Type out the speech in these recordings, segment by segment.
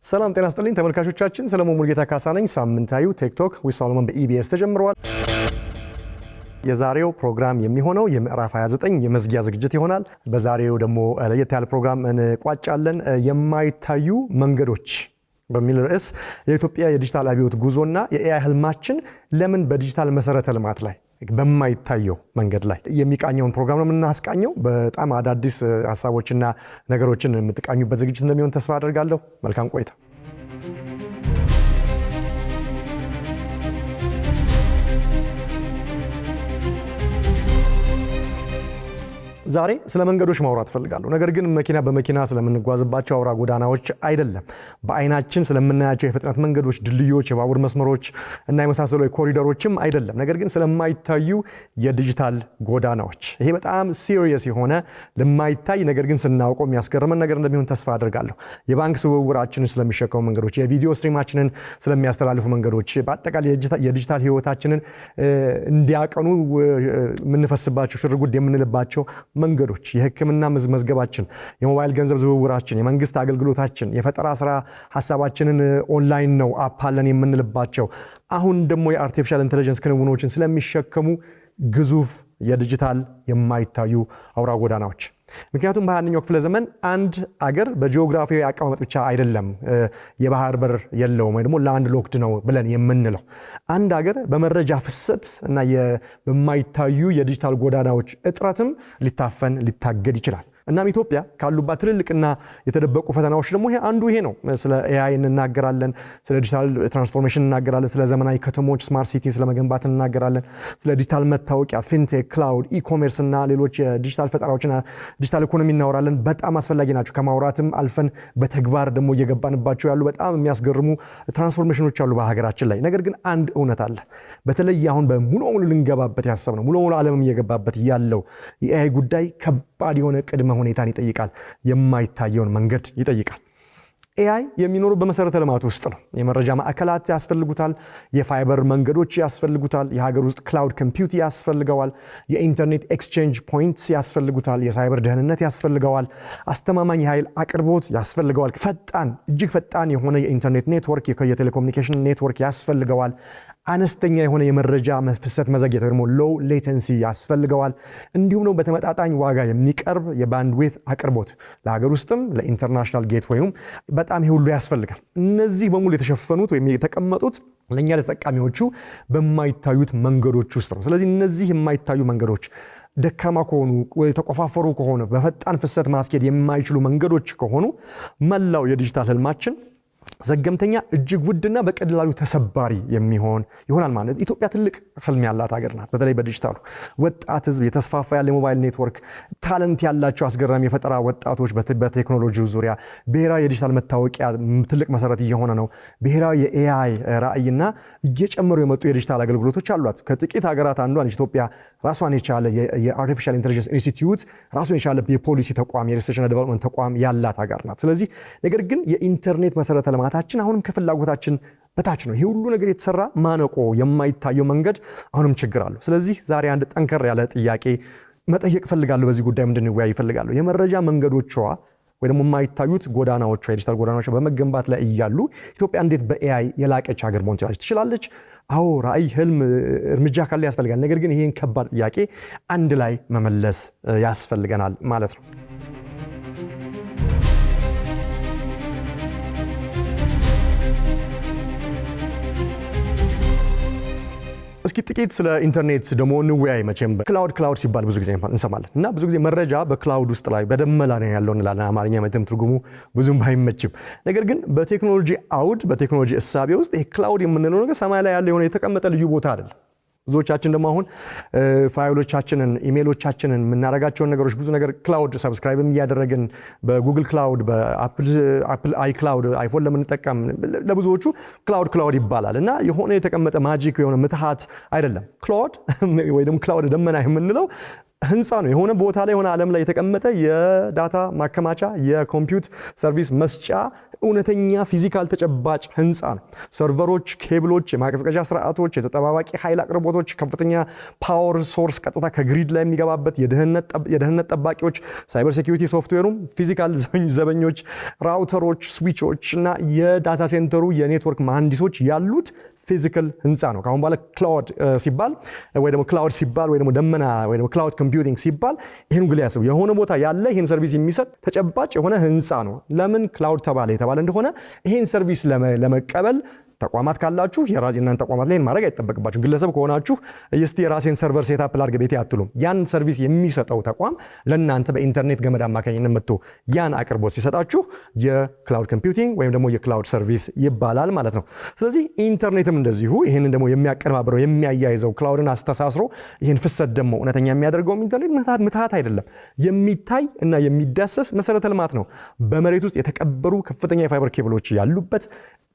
ሰላም ጤና ይስጥልኝ ተመልካቾቻችን፣ ሰለሞን ሙልጌታ ካሳ ነኝ። ሳምንታዩ ቲክቶክ ዊዝ ሰሎሞን በኢቢኤስ ተጀምሯል። የዛሬው ፕሮግራም የሚሆነው የምዕራፍ 29 የመዝጊያ ዝግጅት ይሆናል። በዛሬው ደግሞ ለየት ያለ ፕሮግራም እንቋጫለን። የማይታዩ መንገዶች በሚል ርዕስ የኢትዮጵያ የዲጂታል አብዮት ጉዞና የኤአይ ህልማችን ለምን በዲጂታል መሰረተ ልማት ላይ በማይታየው መንገድ ላይ የሚቃኘውን ፕሮግራም ነው የምናስቃኘው። በጣም አዳዲስ ሀሳቦችና ነገሮችን የምትቃኙበት ዝግጅት እንደሚሆን ተስፋ አደርጋለሁ። መልካም ቆይታ። ዛሬ ስለ መንገዶች ማውራት ፈልጋለሁ። ነገር ግን መኪና በመኪና ስለምንጓዝባቸው አውራ ጎዳናዎች አይደለም። በአይናችን ስለምናያቸው የፍጥነት መንገዶች፣ ድልድዮች፣ የባቡር መስመሮች እና የመሳሰሉ ኮሪደሮችም አይደለም። ነገር ግን ስለማይታዩ የዲጂታል ጎዳናዎች፣ ይሄ በጣም ሲሪየስ የሆነ ለማይታይ ነገር ግን ስናውቀው የሚያስገርመን ነገር እንደሚሆን ተስፋ አደርጋለሁ። የባንክ ዝውውራችንን ስለሚሸከሙ መንገዶች፣ የቪዲዮ ስትሪማችንን ስለሚያስተላልፉ መንገዶች፣ በአጠቃላይ የዲጂታል ህይወታችንን እንዲያቀኑ የምንፈስባቸው ሽርጉድ የምንልባቸው መንገዶች፣ የህክምና መዝገባችን፣ የሞባይል ገንዘብ ዝውውራችን፣ የመንግስት አገልግሎታችን፣ የፈጠራ ስራ ሐሳባችንን ኦንላይን ነው አፓለን የምንልባቸው፣ አሁን ደግሞ የአርቲፊሻል ኢንተለጀንስ ክንውኖችን ስለሚሸከሙ ግዙፍ የዲጂታል የማይታዩ አውራ ጎዳናዎች። ምክንያቱም በ21ኛው ክፍለ ዘመን አንድ አገር በጂኦግራፊያዊ አቀማመጥ ብቻ አይደለም የባህር በር የለውም ወይ ደግሞ ላንድ ሎክድ ነው ብለን የምንለው። አንድ አገር በመረጃ ፍሰት እና በማይታዩ የዲጂታል ጎዳናዎች እጥረትም ሊታፈን ሊታገድ ይችላል። እናም ኢትዮጵያ ካሉባት ትልልቅና የተደበቁ ፈተናዎች ደግሞ አንዱ ይሄ ነው። ስለ ኤአይ እንናገራለን፣ ስለ ዲጂታል ትራንስፎርሜሽን እንናገራለን፣ ስለ ዘመናዊ ከተሞች ስማርት ሲቲ ስለመገንባት እንናገራለን፣ ስለ ዲጂታል መታወቂያ፣ ፊንቴክ፣ ክላውድ፣ ኢኮሜርስ እና ሌሎች የዲጂታል ፈጠራዎችና ዲጂታል ኢኮኖሚ እናወራለን። በጣም አስፈላጊ ናቸው። ከማውራትም አልፈን በተግባር ደግሞ እየገባንባቸው ያሉ በጣም የሚያስገርሙ ትራንስፎርሜሽኖች አሉ በሀገራችን ላይ። ነገር ግን አንድ እውነት አለ። በተለይ አሁን በሙሉ ሙሉ ልንገባበት ያሰብነው ሙሉ ሙሉ ዓለምም እየገባበት ያለው የኤአይ ጉዳይ ከባድ የሆነ ቅድመ ሁኔታን ይጠይቃል። የማይታየውን መንገድ ይጠይቃል። ኤአይ የሚኖሩ በመሰረተ ልማት ውስጥ ነው። የመረጃ ማዕከላት ያስፈልጉታል፣ የፋይበር መንገዶች ያስፈልጉታል፣ የሀገር ውስጥ ክላውድ ኮምፒውት ያስፈልገዋል፣ የኢንተርኔት ኤክስቼንጅ ፖይንትስ ያስፈልጉታል፣ የሳይበር ደህንነት ያስፈልገዋል፣ አስተማማኝ የኃይል አቅርቦት ያስፈልገዋል፣ እጅግ ፈጣን የሆነ የኢንተርኔት ኔትወርክ፣ የቴሌኮሙኒኬሽን ኔትወርክ ያስፈልገዋል፣ አነስተኛ የሆነ የመረጃ ፍሰት መዘግየት ወይ ደግሞ ሎው ሌተንሲ ያስፈልገዋል። እንዲሁም ነው በተመጣጣኝ ዋጋ የሚቀርብ የባንድዊት አቅርቦት ለሀገር ውስጥም ለኢንተርናሽናል ጌትዌይም በጣም ይሄ ሁሉ ያስፈልጋል። እነዚህ በሙሉ የተሸፈኑት ወይም የተቀመጡት ለኛ ለተጠቃሚዎቹ በማይታዩት መንገዶች ውስጥ ነው። ስለዚህ እነዚህ የማይታዩ መንገዶች ደካማ ከሆኑ ወይ ተቆፋፈሩ ከሆነ በፈጣን ፍሰት ማስኬድ የማይችሉ መንገዶች ከሆኑ መላው የዲጂታል ህልማችን ዘገምተኛ እጅግ ውድና በቀላሉ ተሰባሪ የሚሆን ይሆናል ማለት። ኢትዮጵያ ትልቅ ህልም ያላት ሀገር ናት። በተለይ በዲጂታሉ ወጣት ህዝብ፣ የተስፋፋ ያለ የሞባይል ኔትወርክ፣ ታለንት ያላቸው አስገራሚ የፈጠራ ወጣቶች በቴክኖሎጂው ዙሪያ ብሔራዊ የዲጂታል መታወቂያ ትልቅ መሰረት እየሆነ ነው። ብሔራዊ የኤአይ ራዕይና እየጨመሩ የመጡ የዲጂታል አገልግሎቶች አሏት። ከጥቂት ሀገራት አንዷን ኢትዮጵያ ራሷን የቻለ የአርቲፊሻል ኢንተለጀንስ ኢንስቲትዩት ራሱን የቻለ የፖሊሲ ተቋም የሪሰርችና ዴቨሎፕመንት ተቋም ያላት ሀገር ናት። ስለዚህ ነገር ግን የኢንተርኔት መሰረተ ልማታችን አሁንም ከፍላጎታችን በታች ነው። ይሄ ሁሉ ነገር የተሰራ ማነቆ የማይታየው መንገድ አሁንም ችግር አለው። ስለዚህ ዛሬ አንድ ጠንከር ያለ ጥያቄ መጠየቅ ፈልጋለሁ። በዚህ ጉዳይ እንድንወያይ ፈልጋለሁ። የመረጃ መንገዶቿ ወይ ደግሞ የማይታዩት ጎዳናዎቿ የዲጂታል ጎዳናዎቿ በመገንባት ላይ እያሉ ኢትዮጵያ እንዴት በኤአይ የላቀች ሀገር መሆን ትችላለች? አዎ ራዕይ፣ ህልም፣ እርምጃ ካለ ያስፈልጋል። ነገር ግን ይሄን ከባድ ጥያቄ አንድ ላይ መመለስ ያስፈልገናል ማለት ነው። እስኪ ጥቂት ስለ ኢንተርኔት ደግሞ እንወያይ። መቼም ክላውድ ሲባል ብዙ ጊዜ እንሰማለን እና ብዙ ጊዜ መረጃ በክላውድ ውስጥ ላይ በደመና ላይ ያለው እንላለን። አማርኛ መደም ትርጉሙ ብዙም ባይመችም፣ ነገር ግን በቴክኖሎጂ አውድ በቴክኖሎጂ እሳቤ ውስጥ ይሄ ክላውድ የምንለው ነገር ሰማይ ላይ ያለ የሆነ የተቀመጠ ልዩ ቦታ አይደለም። ብዙዎቻችን ደግሞ አሁን ፋይሎቻችንን፣ ኢሜሎቻችንን የምናደርጋቸውን ነገሮች ብዙ ነገር ክላውድ ሰብስክራይብም እያደረግን በጉግል ክላውድ፣ በአፕል አይ ክላውድ አይፎን ለምንጠቀም ለብዙዎቹ ክላውድ ይባላል እና የሆነ የተቀመጠ ማጂክ የሆነ ምትሃት አይደለም። ክላውድ ወይ ደግሞ ክላውድ ደመና የምንለው ህንፃ ነው። የሆነ ቦታ ላይ የሆነ ዓለም ላይ የተቀመጠ የዳታ ማከማቻ የኮምፒውት ሰርቪስ መስጫ እውነተኛ ፊዚካል ተጨባጭ ህንፃ ነው። ሰርቨሮች፣ ኬብሎች፣ የማቀዝቀዣ ስርዓቶች፣ የተጠባባቂ ኃይል አቅርቦቶች፣ ከፍተኛ ፓወር ሶርስ ቀጥታ ከግሪድ ላይ የሚገባበት የደህንነት ጠባቂዎች፣ ሳይበር ሴኩሪቲ ሶፍትዌሩም፣ ፊዚካል ዘበኞች፣ ራውተሮች፣ ስዊቾች እና የዳታ ሴንተሩ የኔትወርክ መሐንዲሶች ያሉት ፊዚካል ህንፃ ነው። ካሁን በኋላ ክላውድ ሲባል ወይ ደግሞ ክላውድ ሲባል ወይ ደግሞ ደመና ወይ ደግሞ ክላውድ ኮምፒውቲንግ ሲባል ይሄን ግለ ያስቡ የሆነ ቦታ ያለ ይሄን ሰርቪስ የሚሰጥ ተጨባጭ የሆነ ህንፃ ነው። ለምን ክላውድ ተባለ የተባለ እንደሆነ ይሄን ሰርቪስ ለመቀበል ተቋማት ካላችሁ የራስን ተቋማት ላይ ማድረግ አይጠበቅባችሁ። ግለሰብ ከሆናችሁ እስቲ የራሴን ሰርቨር ሴትአፕ ላድርግ ቤቴ አትሉም። ያን ሰርቪስ የሚሰጠው ተቋም ለእናንተ በኢንተርኔት ገመድ አማካኝነት መጥቶ ያን አቅርቦት ሲሰጣችሁ የክላውድ ኮምፒውቲንግ ወይም ደግሞ የክላውድ ሰርቪስ ይባላል ማለት ነው። ስለዚህ ኢንተርኔትም እንደዚሁ ይህንን ደግሞ የሚያቀነባብረው የሚያያይዘው ክላውድን አስተሳስሮ ይህን ፍሰት ደግሞ እውነተኛ የሚያደርገውም ኢንተርኔት ምትሃት አይደለም፣ የሚታይ እና የሚዳሰስ መሰረተ ልማት ነው። በመሬት ውስጥ የተቀበሩ ከፍተኛ የፋይበር ኬብሎች ያሉበት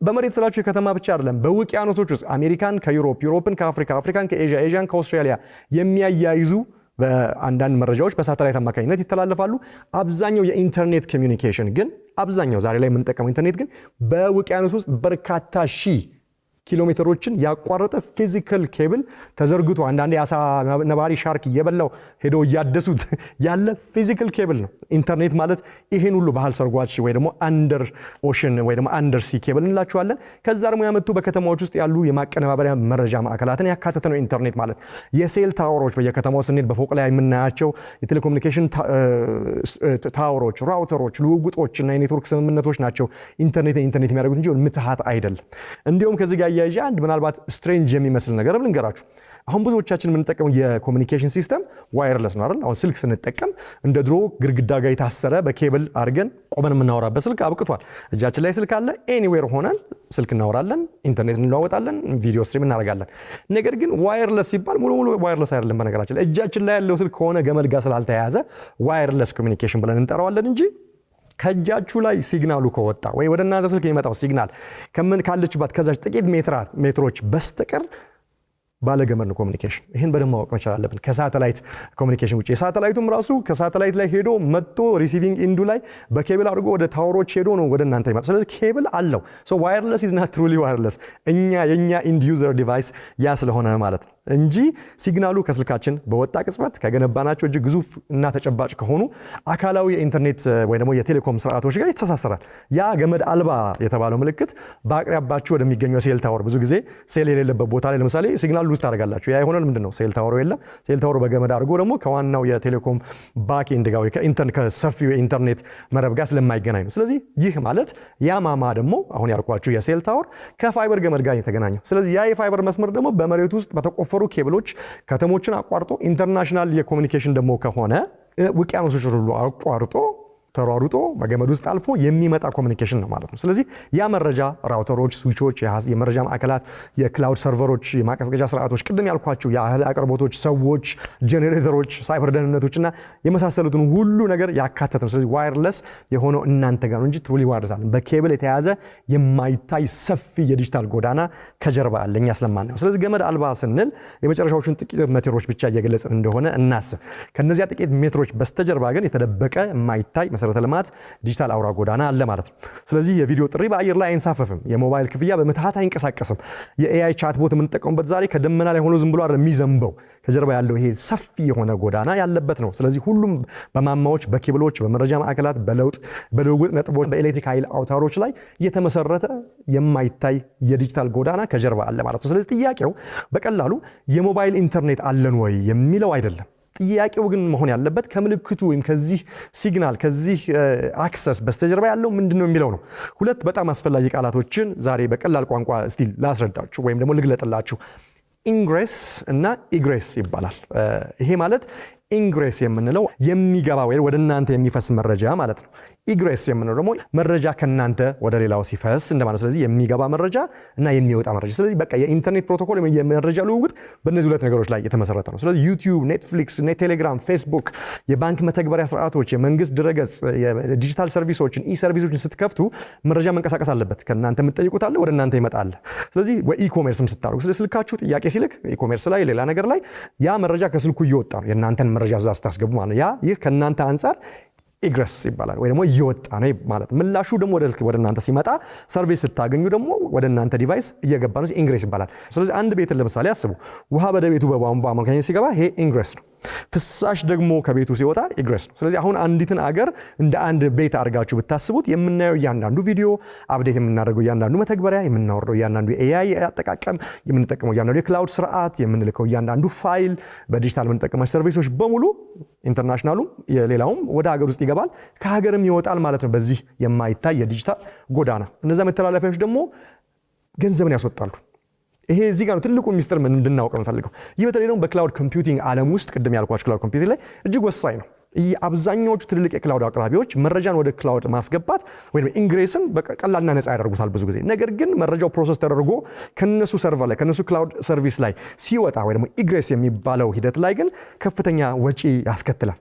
በመሬት ስላችሁ የከተማ ብቻ አይደለም፣ በውቅያኖሶች ውስጥ አሜሪካን ከዩሮፕ፣ ዩሮፕን ከአፍሪካ፣ አፍሪካን ከኤዥያ፣ ኤዥያን ከአውስትራሊያ የሚያያይዙ በአንዳንድ መረጃዎች በሳተላይት አማካኝነት ይተላለፋሉ። አብዛኛው የኢንተርኔት ኮሚኒኬሽን ግን አብዛኛው ዛሬ ላይ የምንጠቀመው ኢንተርኔት ግን በውቅያኖስ ውስጥ በርካታ ሺህ ኪሎሜትሮችን ያቋረጠ ፊዚካል ኬብል ተዘርግቶ አንዳንዴ አሳ ነባሪ ሻርክ እየበላው ሄዶ እያደሱት ያለ ፊዚካል ኬብል ነው። ኢንተርኔት ማለት ይሄን ሁሉ ባህል ሰርጓች ወይ ደግሞ አንደር ኦሽን ወይ ደግሞ አንደር ሲ ኬብል እንላቸዋለን። ከዛ ደግሞ ያመጡ በከተማዎች ውስጥ ያሉ የማቀነባበሪያ መረጃ ማዕከላትን ያካተተ ነው ኢንተርኔት ማለት። የሴል ታወሮች በየከተማው ስንሄድ በፎቅ ላይ የምናያቸው የቴሌኮሙኒኬሽን ታወሮች፣ ራውተሮች፣ ልውውጦች እና የኔትወርክ ስምምነቶች ናቸው ኢንተርኔት የሚያደርጉት እንጂ ምትሃት አይደለም። እንዲሁም ከዚህ ጋር ያያዥ አንድ ምናልባት ስትሬንጅ የሚመስል ነገር ልንገራችሁ። አሁን ብዙዎቻችን የምንጠቀመው የኮሙኒኬሽን ሲስተም ዋየርለስ ነው አይደል? አሁን ስልክ ስንጠቀም እንደ ድሮ ግድግዳ ጋር የታሰረ በኬብል አድርገን ቆመን የምናወራበት ስልክ አብቅቷል። እጃችን ላይ ስልክ አለ። ኤኒዌር ሆነን ስልክ እናወራለን፣ ኢንተርኔት እንለዋወጣለን፣ ቪዲዮ ስትሪም እናደርጋለን። ነገር ግን ዋየርለስ ሲባል ሙሉ ዋየርለስ አይደለም። በነገራችን ላይ እጃችን ላይ ያለው ስልክ ከሆነ ገመድ ጋር ስላልተያያዘ ዋየርለስ ኮሙኒኬሽን ብለን እንጠራዋለን እንጂ ከእጃችሁ ላይ ሲግናሉ ከወጣ ወይ ወደ እናንተ ስልክ የሚመጣው ሲግናል ካለችባት ከዛች ጥቂት ሜትሮች በስተቀር ባለገመድ ነው ኮሙኒኬሽን። ይሄን በደንብ ማወቅ መቻል አለብን። ከሳተላይት ኮሙኒኬሽን ውጪ የሳተላይቱም ራሱ ከሳተላይት ላይ ሄዶ መጥቶ ሪሲቪንግ ኢንዱ ላይ በኬብል አድርጎ ወደ ታወሮች ሄዶ ነው ወደ እናንተ ይመጣ። ስለዚህ ኬብል አለው። ሶ ዋየርለስ ኢዝ ናት ትሩሊ ዋየርለስ። የኛ ኢንድ ዩዘር ዲቫይስ ያ ስለሆነ ማለት ነው እንጂ ሲግናሉ ከስልካችን በወጣ ቅጽበት ከገነባናቸው እጅግ ግዙፍ እና ተጨባጭ ከሆኑ አካላዊ የኢንተርኔት ወይ ደግሞ የቴሌኮም ስርዓቶች ጋር ይተሳሰራል። ያ ገመድ አልባ የተባለው ምልክት በአቅራቢያችሁ ወደሚገኘው ሴል ታወር፣ ብዙ ጊዜ ሴል የሌለበት ቦታ ላይ ለምሳሌ ሲግናል ውስጥ ታደርጋላችሁ። ያ የሆነው ምንድነው? ሴል ታወሩ የለም። ሴል ታወሩ በገመድ አድርጎ ደግሞ ከዋናው የቴሌኮም ባክኤንድ ጋር ከሰፊው የኢንተርኔት መረብ ጋር ስለማይገናኝ ነው። ስለዚህ ይህ ማለት ያ ማማ ደግሞ አሁን ያልኳችሁ የሴል ታወር ከፋይበር ገመድ ጋር የተገናኘው። ስለዚህ ያ የፋይበር መስመር ደግሞ በመሬት ውስጥ በተቆፈሩ ኬብሎች ከተሞችን አቋርጦ ኢንተርናሽናል የኮሙኒኬሽን ደግሞ ከሆነ ውቅያኖሶች ሁሉ አቋርጦ ተሯሩጦ በገመድ ውስጥ አልፎ የሚመጣ ኮሙኒኬሽን ነው ማለት ነው። ስለዚህ ያ መረጃ ራውተሮች፣ ስዊቾች፣ የመረጃ ማዕከላት፣ የክላውድ ሰርቨሮች፣ የማቀዝቀዣ ስርዓቶች፣ ቅድም ያልኳችሁ የእህል አቅርቦቶች፣ ሰዎች፣ ጄኔሬተሮች፣ ሳይበር ደህንነቶችና የመሳሰሉትን ሁሉ ነገር ያካተተ ነው። ስለዚህ ዋየርለስ የሆነው እናንተ ጋር ነው እንጂ ትሩሊ ዋየርለስ አለ በኬብል የተያዘ የማይታይ ሰፊ የዲጂታል ጎዳና ከጀርባ አለ እኛ ስለማናየው። ስለዚህ ገመድ አልባ ስንል የመጨረሻዎቹን ጥቂት ሜትሮች ብቻ እየገለጽን እንደሆነ እናስብ። ከነዚያ ጥቂት ሜትሮች በስተጀርባ ግን የተደበቀ የማይታይ መሰረተ ልማት ዲጂታል አውራ ጎዳና አለ ማለት ነው። ስለዚህ የቪዲዮ ጥሪ በአየር ላይ አይንሳፈፍም። የሞባይል ክፍያ በምትሃት አይንቀሳቀስም። የኤአይ ቻትቦት የምንጠቀምበት ዛሬ ከደመና ላይ ሆኖ ዝም ብሎ አይደለም የሚዘንበው። ከጀርባ ያለው ይሄ ሰፊ የሆነ ጎዳና ያለበት ነው። ስለዚህ ሁሉም በማማዎች፣ በኬብሎች፣ በመረጃ ማዕከላት፣ በልውውጥ ነጥቦች፣ በኤሌክትሪክ ኃይል አውታሮች ላይ የተመሰረተ የማይታይ የዲጂታል ጎዳና ከጀርባ አለ ማለት ነው። ስለዚህ ጥያቄው በቀላሉ የሞባይል ኢንተርኔት አለን ወይ የሚለው አይደለም። ጥያቄው ግን መሆን ያለበት ከምልክቱ ወይም ከዚህ ሲግናል ከዚህ አክሰስ በስተጀርባ ያለው ምንድነው የሚለው ነው። ሁለት በጣም አስፈላጊ ቃላቶችን ዛሬ በቀላል ቋንቋ እስቲ ላስረዳችሁ ወይም ደግሞ ልግለጥላችሁ። ኢንግሬስ እና ኢግሬስ ይባላል። ይሄ ማለት ኢንግሬስ የምንለው የሚገባ ወይ ወደ እናንተ የሚፈስ መረጃ ማለት ነው። ኢግሬስ የምንለው ደግሞ መረጃ ከናንተ ወደ ሌላው ሲፈስ እንደማለት። ስለዚህ የሚገባ መረጃ እና የሚወጣ መረጃ። ስለዚህ በቃ የኢንተርኔት ፕሮቶኮል ወይ የመረጃ ልውውጥ በእነዚህ ሁለት ነገሮች ላይ የተመሰረተ ነው። ስለዚህ ዩቲዩብ፣ ኔትፍሊክስ፣ ቴሌግራም፣ ፌስቡክ፣ የባንክ መተግበሪያ ስርዓቶች፣ የመንግስት ድረገጽ፣ የዲጂታል ሰርቪሶችን ኢሰርቪሶችን ስትከፍቱ መረጃ መንቀሳቀስ አለበት። ከናንተ የምትጠይቁት አለ፣ ወደ እናንተ ይመጣል። ስለዚህ ኢኮሜርስም ስታደርጉ ስልካችሁ ጥያቄ ሲልክ ኢኮሜርስ ላይ ሌላ ነገር ላይ ያ መረጃ ከስልኩ እየወጣ ነው። የናንተን መረጃ እዛ ስታስገቡ ማለት ያ ይህ ከእናንተ አንፃር ኢግረስ ይባላል ወይ ደግሞ እየወጣ ነው ማለት ምላሹ ደግሞ ወደ እናንተ ሲመጣ ሰርቪስ ስታገኙ ደግሞ ወደ እናንተ ዲቫይስ እየገባ ነው ኢንግሬስ ይባላል። ስለዚህ አንድ ቤትን ለምሳሌ አስቡ ውሃ ወደ ቤቱ በቧንቧ አማካኝነት ሲገባ ይሄ ኢንግሬስ ነው። ፍሳሽ ደግሞ ከቤቱ ሲወጣ ኢግሬስ ነው። ስለዚህ አሁን አንዲትን አገር እንደ አንድ ቤት አድርጋችሁ ብታስቡት የምናየው እያንዳንዱ ቪዲዮ አፕዴት የምናደርገው እያንዳንዱ መተግበሪያ የምናወርደው እያንዳንዱ ኤአይ አጠቃቀም የምንጠቀመው እያንዳንዱ የክላውድ ስርዓት የምንልከው እያንዳንዱ ፋይል በዲጂታል የምንጠቀማቸው ሰርቪሶች በሙሉ ኢንተርናሽናሉ የሌላውም ወደ ሀገር ውስጥ ይገባል ከሀገርም ይወጣል ማለት ነው። በዚህ የማይታይ የዲጂታል ጎዳና እነዛ መተላለፊያዎች ደግሞ ገንዘብን ያስወጣሉ። ይሄ እዚህ ጋር ነው ትልቁ ሚስጥር ምን እንድናውቅ እንፈልገው። ይህ በተለይ ደግሞ በክላውድ ኮምፒውቲንግ ዓለም ውስጥ ቅድም ያልኳችሁ ክላውድ ኮምፒውቲንግ ላይ እጅግ ወሳኝ ነው። አብዛኛዎቹ ትልልቅ የክላውድ አቅራቢዎች መረጃን ወደ ክላውድ ማስገባት ወይም ኢንግሬስን በቀላልና ነፃ ያደርጉታል ብዙ ጊዜ። ነገር ግን መረጃው ፕሮሰስ ተደርጎ ከነሱ ሰርቨር ላይ ከነሱ ክላውድ ሰርቪስ ላይ ሲወጣ ወይ ደግሞ ኢንግሬስ የሚባለው ሂደት ላይ ግን ከፍተኛ ወጪ ያስከትላል።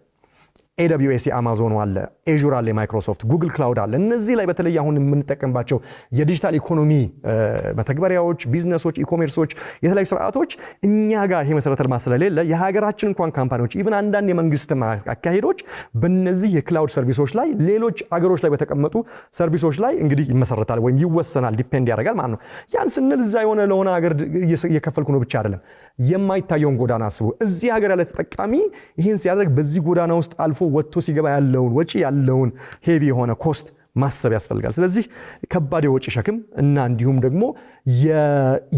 AWS የአማዞን አለ፣ ኤዡር አለ፣ ማይክሮሶፍት፣ ጉግል ክላውድ አለ። እነዚህ ላይ በተለይ አሁን የምንጠቀምባቸው የዲጂታል ኢኮኖሚ መተግበሪያዎች፣ ቢዝነሶች፣ ኢኮሜርሶች፣ የተለያዩ ስርዓቶች እኛ ጋር ይሄ መሰረተ ልማት ስለሌለ የሀገራችን እንኳን ካምፓኒዎች ኢቭን አንዳንድ የመንግስት አካሄዶች በእነዚህ የክላውድ ሰርቪሶች ላይ ሌሎች አገሮች ላይ በተቀመጡ ሰርቪሶች ላይ እንግዲህ ይመሰረታል ወይም ይወሰናል፣ ዲፔንድ ያደርጋል ማለት ነው። ያን ስንል እዛ የሆነ ለሆነ ሀገር እየከፈልኩ ነው ብቻ አይደለም። የማይታየውን ጎዳና አስቡ። እዚህ ሀገር ያለ ተጠቃሚ ይህን ሲያደርግ በዚህ ጎዳና ውስጥ አልፎ ወጥቶ ሲገባ ያለውን ወጪ ያለውን ሄቪ የሆነ ኮስት ማሰብ ያስፈልጋል። ስለዚህ ከባድ የወጪ ሸክም እና እንዲሁም ደግሞ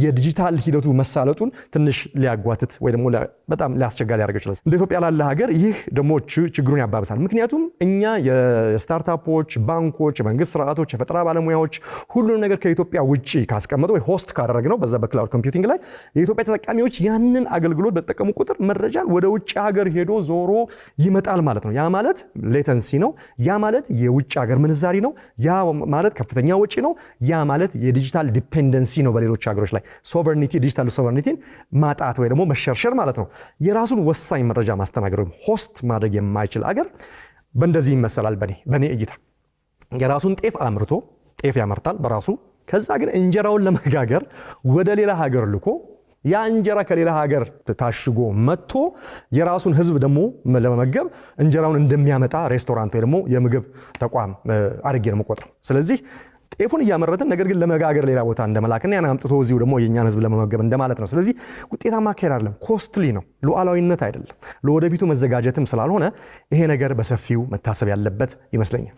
የዲጂታል ሂደቱ መሳለጡን ትንሽ ሊያጓትት ወይ ደግሞ በጣም ሊያስቸጋሪ ያደርገው ይችላል። እንደ ኢትዮጵያ ላለ ሀገር ይህ ደግሞ ችግሩን ያባብሳል። ምክንያቱም እኛ የስታርታፖች፣ ባንኮች፣ የመንግስት ስርዓቶች፣ የፈጠራ ባለሙያዎች ሁሉንም ነገር ከኢትዮጵያ ውጪ ካስቀመጡ ወይ ሆስት ካደረግነው በዛ በክላውድ ኮምፒውቲንግ ላይ የኢትዮጵያ ተጠቃሚዎች ያንን አገልግሎት በተጠቀሙ ቁጥር መረጃን ወደ ውጭ ሀገር ሄዶ ዞሮ ይመጣል ማለት ነው። ያ ማለት ሌተንሲ ነው። ያ ማለት የውጭ ሀገር ምንዛሪ ነው። ያ ማለት ከፍተኛ ወጪ ነው። ያ ማለት የዲጂታል ዲፔንደንሲ ነው። በሌሎች ሀገሮች ላይ ሶቨርኒቲ ዲጂታል ሶቨርኒቲን ማጣት ወይ ደግሞ መሸርሸር ማለት ነው። የራሱን ወሳኝ መረጃ ማስተናገድ ወይም ሆስት ማድረግ የማይችል አገር በእንደዚህ ይመሰላል። በኔ እይታ የራሱን ጤፍ አምርቶ ጤፍ ያመርታል በራሱ ከዛ ግን እንጀራውን ለመጋገር ወደ ሌላ ሀገር ልኮ ያ እንጀራ ከሌላ ሀገር ታሽጎ መጥቶ የራሱን ህዝብ ደግሞ ለመመገብ እንጀራውን እንደሚያመጣ ሬስቶራንት ወይ ደግሞ የምግብ ተቋም አድርጌ ነው የምቆጥረው። ስለዚህ ጤፉን እያመረትን ነገር ግን ለመጋገር ሌላ ቦታ እንደመላክና ያን አምጥቶ እዚሁ ደግሞ የኛን ህዝብ ለመመገብ እንደማለት ነው። ስለዚህ ውጤታማ አካሄድ አይደለም፣ ኮስትሊ ነው፣ ሉዓላዊነት አይደለም፣ ለወደፊቱ መዘጋጀትም ስላልሆነ ይሄ ነገር በሰፊው መታሰብ ያለበት ይመስለኛል።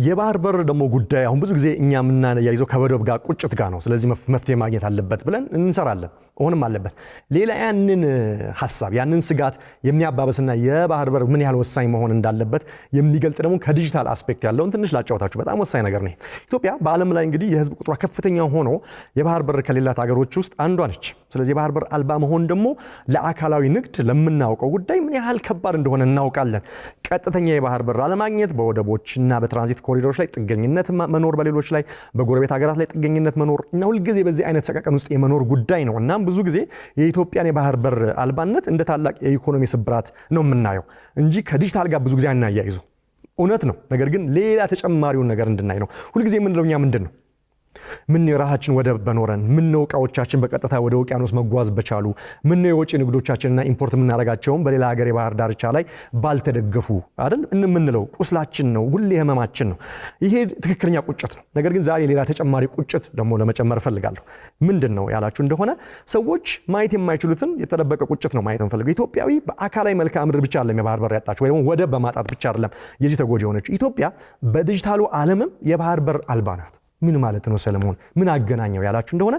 የባህር በር ደግሞ ጉዳይ አሁን ብዙ ጊዜ እኛ የምናያይዘው ከወደብ ጋር ቁጭት ጋር ነው። ስለዚህ መፍትሄ ማግኘት አለበት ብለን እንሰራለን፣ ሆንም አለበት። ሌላ ያንን ሐሳብ ያንን ስጋት የሚያባበስና የባህር በር ምን ያህል ወሳኝ መሆን እንዳለበት የሚገልጥ ደግሞ ከዲጂታል አስፔክት ያለውን ትንሽ ላጫወታችሁ። በጣም ወሳኝ ነገር ነው። ኢትዮጵያ በዓለም ላይ እንግዲህ የህዝብ ቁጥሯ ከፍተኛ ሆኖ የባህር በር ከሌላት ሀገሮች ውስጥ አንዷ ነች። ስለዚህ የባህር በር አልባ መሆን ደግሞ ለአካላዊ ንግድ ለምናውቀው ጉዳይ ምን ያህል ከባድ እንደሆነ እናውቃለን። ቀጥተኛ የባህር በር አለማግኘት፣ በወደቦችና በትራንዚት ኮሪዶሮች ላይ ጥገኝነት መኖር፣ በሌሎች ላይ በጎረቤት ሀገራት ላይ ጥገኝነት መኖር እና ሁልጊዜ በዚህ አይነት ሰቀቀን ውስጥ የመኖር ጉዳይ ነው። እናም ብዙ ጊዜ የኢትዮጵያን የባህር በር አልባነት እንደ ታላቅ የኢኮኖሚ ስብራት ነው የምናየው እንጂ ከዲጂታል ጋር ብዙ ጊዜ አናያይዘው። እውነት ነው፣ ነገር ግን ሌላ ተጨማሪውን ነገር እንድናይ ነው ሁልጊዜ የምንለው። እኛ ምንድን ነው ምን የራሳችን ወደብ በኖረን፣ ምን ነው ዕቃዎቻችን በቀጥታ ወደ ውቅያኖስ መጓዝ በቻሉ፣ ምን ነው የወጪ ንግዶቻችንና ኢምፖርት የምናደርጋቸውም በሌላ ሀገር የባህር ዳርቻ ላይ ባልተደገፉ አይደል የምንለው። ቁስላችን ነው፣ ሁሌ ህመማችን ነው። ይሄ ትክክለኛ ቁጭት ነው። ነገር ግን ዛሬ ሌላ ተጨማሪ ቁጭት ደግሞ ለመጨመር እፈልጋለሁ። ምንድን ነው ያላችሁ እንደሆነ ሰዎች ማየት የማይችሉትን የተደበቀ ቁጭት ነው ማየት እንፈልገው። ኢትዮጵያዊ በአካላዊ መልክዓ ምድር ብቻ አይደለም የባህር በር ያጣችው ወይ ደግሞ ወደብ በማጣት ብቻ አይደለም የዚህ ተጎጂ የሆነችው። ኢትዮጵያ በዲጂታሉ ዓለምም የባህር በር አልባ ናት። ምን ማለት ነው ሰለሞን? ምን አገናኘው ያላችሁ እንደሆነ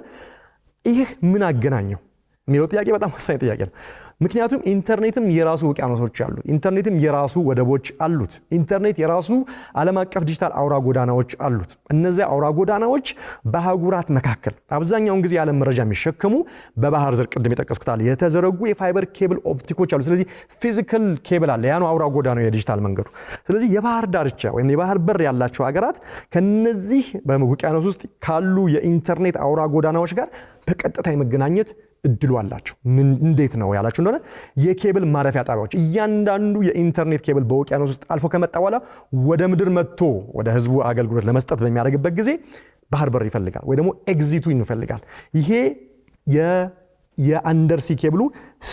ይህ ምን አገናኘው የሚለው ጥያቄ በጣም ወሳኝ ጥያቄ ነው። ምክንያቱም ኢንተርኔትም የራሱ ውቅያኖሶች አሉት። ኢንተርኔትም የራሱ ወደቦች አሉት። ኢንተርኔት የራሱ ዓለም አቀፍ ዲጂታል አውራ ጎዳናዎች አሉት። እነዚህ አውራ ጎዳናዎች በአህጉራት መካከል አብዛኛውን ጊዜ የዓለም መረጃ የሚሸከሙ በባህር ዘር ቅድም የጠቀስኩታል የተዘረጉ የፋይበር ኬብል ኦፕቲኮች አሉ። ስለዚህ ፊዚካል ኬብል አለ። ያ ነው አውራ ጎዳናው የዲጂታል መንገዱ። ስለዚህ የባህር ዳርቻ ወይም የባህር በር ያላቸው ሀገራት ከነዚህ በውቅያኖስ ውስጥ ካሉ የኢንተርኔት አውራ ጎዳናዎች ጋር በቀጥታ የመገናኘት እድሉ አላቸው። እንዴት ነው ያላችሁ እንደሆነ የኬብል ማረፊያ ጣቢያዎች እያንዳንዱ የኢንተርኔት ኬብል በውቅያኖስ ውስጥ አልፎ ከመጣ በኋላ ወደ ምድር መጥቶ ወደ ህዝቡ አገልግሎት ለመስጠት በሚያደርግበት ጊዜ ባህር በር ይፈልጋል ወይ ደግሞ ኤግዚቱ ይፈልጋል። ይሄ የአንደርሲ ኬብሉ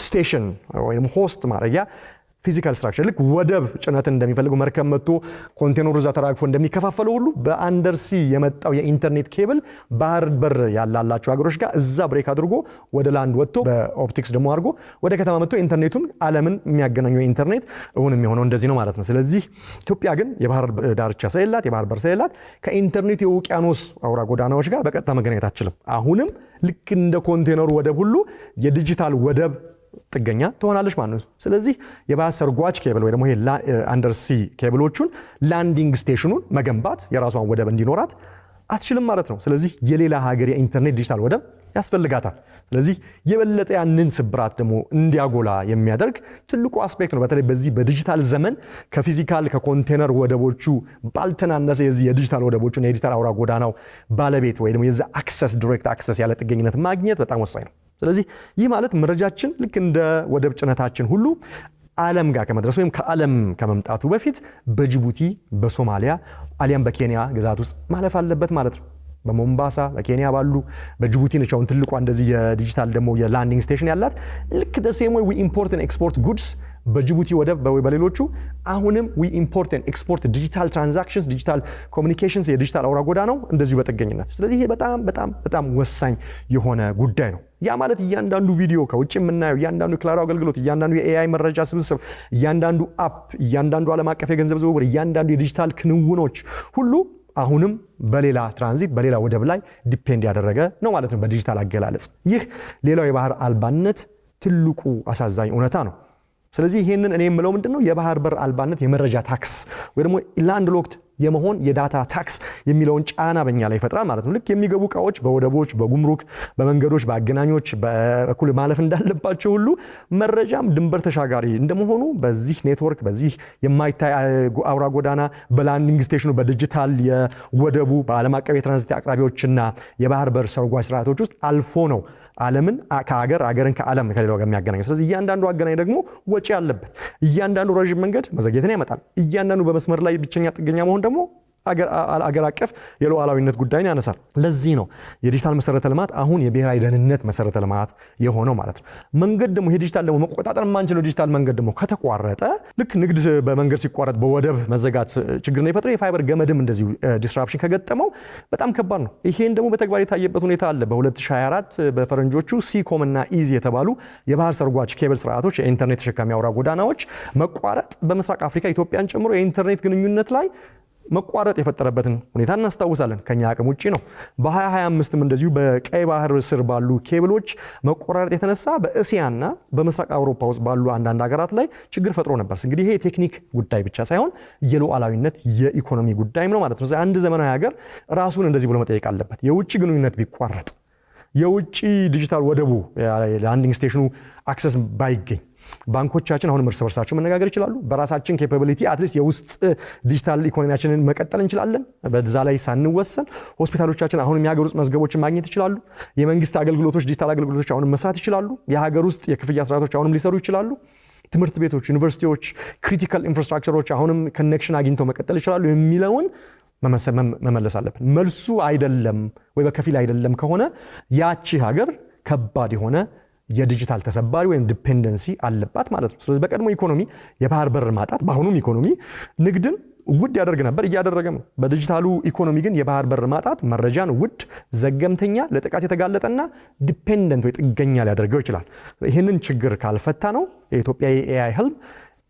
ስቴሽን ወይም ሆስት ማድረጊያ ፊዚካል ስትራክቸር ልክ ወደብ ጭነት እንደሚፈልገው መርከብ መጥቶ ኮንቴነሩ እዛ ተራግፎ እንደሚከፋፈለው ሁሉ በአንደርሲ የመጣው የኢንተርኔት ኬብል ባህር በር ያላላቸው ሀገሮች ጋር እዛ ብሬክ አድርጎ ወደ ላንድ ወጥቶ በኦፕቲክስ ደግሞ አድርጎ ወደ ከተማ መጥቶ ኢንተርኔቱን ዓለምን የሚያገናኘው ኢንተርኔት እውን የሚሆነው እንደዚህ ነው ማለት ነው። ስለዚህ ኢትዮጵያ ግን የባህር ዳርቻ ስለሌላት የባህር በር ስለሌላት ከኢንተርኔት የውቅያኖስ አውራ ጎዳናዎች ጋር በቀጥታ መገናኘት አትችልም። አሁንም ልክ እንደ ኮንቴነሩ ወደብ ሁሉ የዲጂታል ወደብ ጥገኛ ትሆናለች ማለት ነው። ስለዚህ የባህር ሰርጓጅ ኬብል ወይ ደግሞ ይሄ አንደርሲ ኬብሎቹን ላንዲንግ ስቴሽኑን መገንባት የራሷን ወደብ እንዲኖራት አትችልም ማለት ነው። ስለዚህ የሌላ ሀገር የኢንተርኔት ዲጂታል ወደብ ያስፈልጋታል። ስለዚህ የበለጠ ያንን ስብራት ደግሞ እንዲያጎላ የሚያደርግ ትልቁ አስፔክት ነው። በተለይ በዚህ በዲጂታል ዘመን ከፊዚካል ከኮንቴነር ወደቦቹ ባልተናነሰ የዚህ የዲጂታል ወደቦቹን የዲጂታል አውራ ጎዳናው ባለቤት ወይ ደግሞ የዛ አክሰስ ዳይሬክት አክሰስ ያለ ጥገኝነት ማግኘት በጣም ወሳኝ ነው። ስለዚህ ይህ ማለት መረጃችን ልክ እንደ ወደብ ጭነታችን ሁሉ ዓለም ጋር ከመድረስ ወይም ከዓለም ከመምጣቱ በፊት በጅቡቲ በሶማሊያ አሊያም በኬንያ ግዛት ውስጥ ማለፍ አለበት ማለት ነው። በሞምባሳ በኬንያ ባሉ በጅቡቲ ነቻውን ትልቋ እንደዚህ የዲጂታል ደግሞ የላንዲንግ ስቴሽን ያላት ልክ the same way we import and export goods በጅቡቲ ወደብ በሌሎቹ አሁንም we import and export digital transactions digital communications የዲጂታል አውራ ጎዳናው እንደዚሁ በጥገኝነት። ስለዚህ ይሄ በጣም በጣም በጣም ወሳኝ የሆነ ጉዳይ ነው። ያ ማለት እያንዳንዱ ቪዲዮ ከውጭ የምናየው እያንዳንዱ ክላውድ አገልግሎት እያንዳንዱ የኤአይ መረጃ ስብስብ እያንዳንዱ አፕ እያንዳንዱ ዓለም አቀፍ የገንዘብ ዝውውር እያንዳንዱ የዲጂታል ክንውኖች ሁሉ አሁንም በሌላ ትራንዚት በሌላ ወደብ ላይ ዲፔንድ ያደረገ ነው ማለት ነው በዲጂታል አገላለጽ። ይህ ሌላው የባህር አልባነት ትልቁ አሳዛኝ እውነታ ነው። ስለዚህ ይሄንን እኔ የምለው ምንድነው የባህር በር አልባነት የመረጃ ታክስ ወይ ደግሞ ላንድ ሎክድ የመሆን የዳታ ታክስ የሚለውን ጫና በእኛ ላይ ይፈጥራል ማለት ነው። ልክ የሚገቡ ዕቃዎች በወደቦች በጉምሩክ በመንገዶች በአገናኞች በኩል ማለፍ እንዳለባቸው ሁሉ መረጃም ድንበር ተሻጋሪ እንደመሆኑ በዚህ ኔትወርክ በዚህ የማይታይ አውራ ጎዳና በላንዲንግ ስቴሽኑ በዲጂታል የወደቡ በዓለም አቀፍ የትራንዚት አቅራቢዎችና የባህር በር ሰርጓጅ ስርዓቶች ውስጥ አልፎ ነው ዓለምን አገርን ከዓለም ከሌላው ጋር የሚያገናኝ። ስለዚህ እያንዳንዱ አገናኝ ደግሞ ወጪ አለበት። እያንዳንዱ ረጅም መንገድ መዘግየትን ያመጣል። እያንዳንዱ በመስመር ላይ ብቸኛ ጥገኛ መሆን ደግሞ አገር አቀፍ የሉዓላዊነት ጉዳይን ያነሳል። ለዚህ ነው የዲጂታል መሰረተ ልማት አሁን የብሔራዊ ደህንነት መሰረተ ልማት የሆነው ማለት ነው። መንገድ ደግሞ ይሄ ዲጂታል ደግሞ መቆጣጠር የማንችለው ዲጂታል መንገድ ደግሞ ከተቋረጠ ልክ ንግድ በመንገድ ሲቋረጥ በወደብ መዘጋት ችግር ነው የፈጠረው። የፋይበር ገመድም እንደዚሁ ዲስራፕሽን ከገጠመው በጣም ከባድ ነው። ይሄን ደግሞ በተግባር የታየበት ሁኔታ አለ። በ2024 በፈረንጆቹ ሲኮም እና ኢዚ የተባሉ የባህር ሰርጓጅ ኬብል ስርዓቶች የኢንተርኔት ተሸካሚ አውራ ጎዳናዎች መቋረጥ በምስራቅ አፍሪካ ኢትዮጵያን ጨምሮ የኢንተርኔት ግንኙነት ላይ መቋረጥ የፈጠረበትን ሁኔታ እናስታውሳለን። ከኛ አቅም ውጪ ነው። በ2025ም እንደዚሁ በቀይ ባህር ስር ባሉ ኬብሎች መቆራረጥ የተነሳ በእስያና በምስራቅ አውሮፓ ውስጥ ባሉ አንዳንድ ሀገራት ላይ ችግር ፈጥሮ ነበር። እንግዲህ ይሄ የቴክኒክ ጉዳይ ብቻ ሳይሆን የሉዓላዊነት የኢኮኖሚ ጉዳይም ነው ማለት ነው። አንድ ዘመናዊ ሀገር ራሱን እንደዚህ ብሎ መጠየቅ አለበት። የውጭ ግንኙነት ቢቋረጥ፣ የውጭ ዲጂታል ወደቡ ላንዲንግ ስቴሽኑ አክሰስ ባይገኝ ባንኮቻችን አሁንም እርስ በርሳቸው መነጋገር ይችላሉ። በራሳችን ኬፓቢሊቲ አትሊስት የውስጥ ዲጂታል ኢኮኖሚያችንን መቀጠል እንችላለን። በዛ ላይ ሳንወሰን ሆስፒታሎቻችን አሁንም የሀገር ውስጥ መዝገቦችን ማግኘት ይችላሉ። የመንግስት አገልግሎቶች ዲጂታል አገልግሎቶች አሁንም መስራት ይችላሉ። የሀገር ውስጥ የክፍያ ስርዓቶች አሁንም ሊሰሩ ይችላሉ። ትምህርት ቤቶች፣ ዩኒቨርሲቲዎች፣ ክሪቲካል ኢንፍራስትራክቸሮች አሁንም ኮኔክሽን አግኝተው መቀጠል ይችላሉ የሚለውን መመለስ አለብን። መልሱ አይደለም ወይ በከፊል አይደለም ከሆነ ያቺ ሀገር ከባድ የሆነ የዲጂታል ተሰባሪ ወይም ዲፔንደንሲ አለባት ማለት ነው። ስለዚህ በቀድሞ ኢኮኖሚ የባህር በር ማጣት በአሁኑም ኢኮኖሚ ንግድን ውድ ያደርግ ነበር፣ እያደረገም ነው። በዲጂታሉ ኢኮኖሚ ግን የባህር በር ማጣት መረጃን ውድ፣ ዘገምተኛ፣ ለጥቃት የተጋለጠና ዲፔንደንት ወይ ጥገኛ ሊያደርገው ይችላል። ይህንን ችግር ካልፈታ ነው የኢትዮጵያ የኤአይ ህልም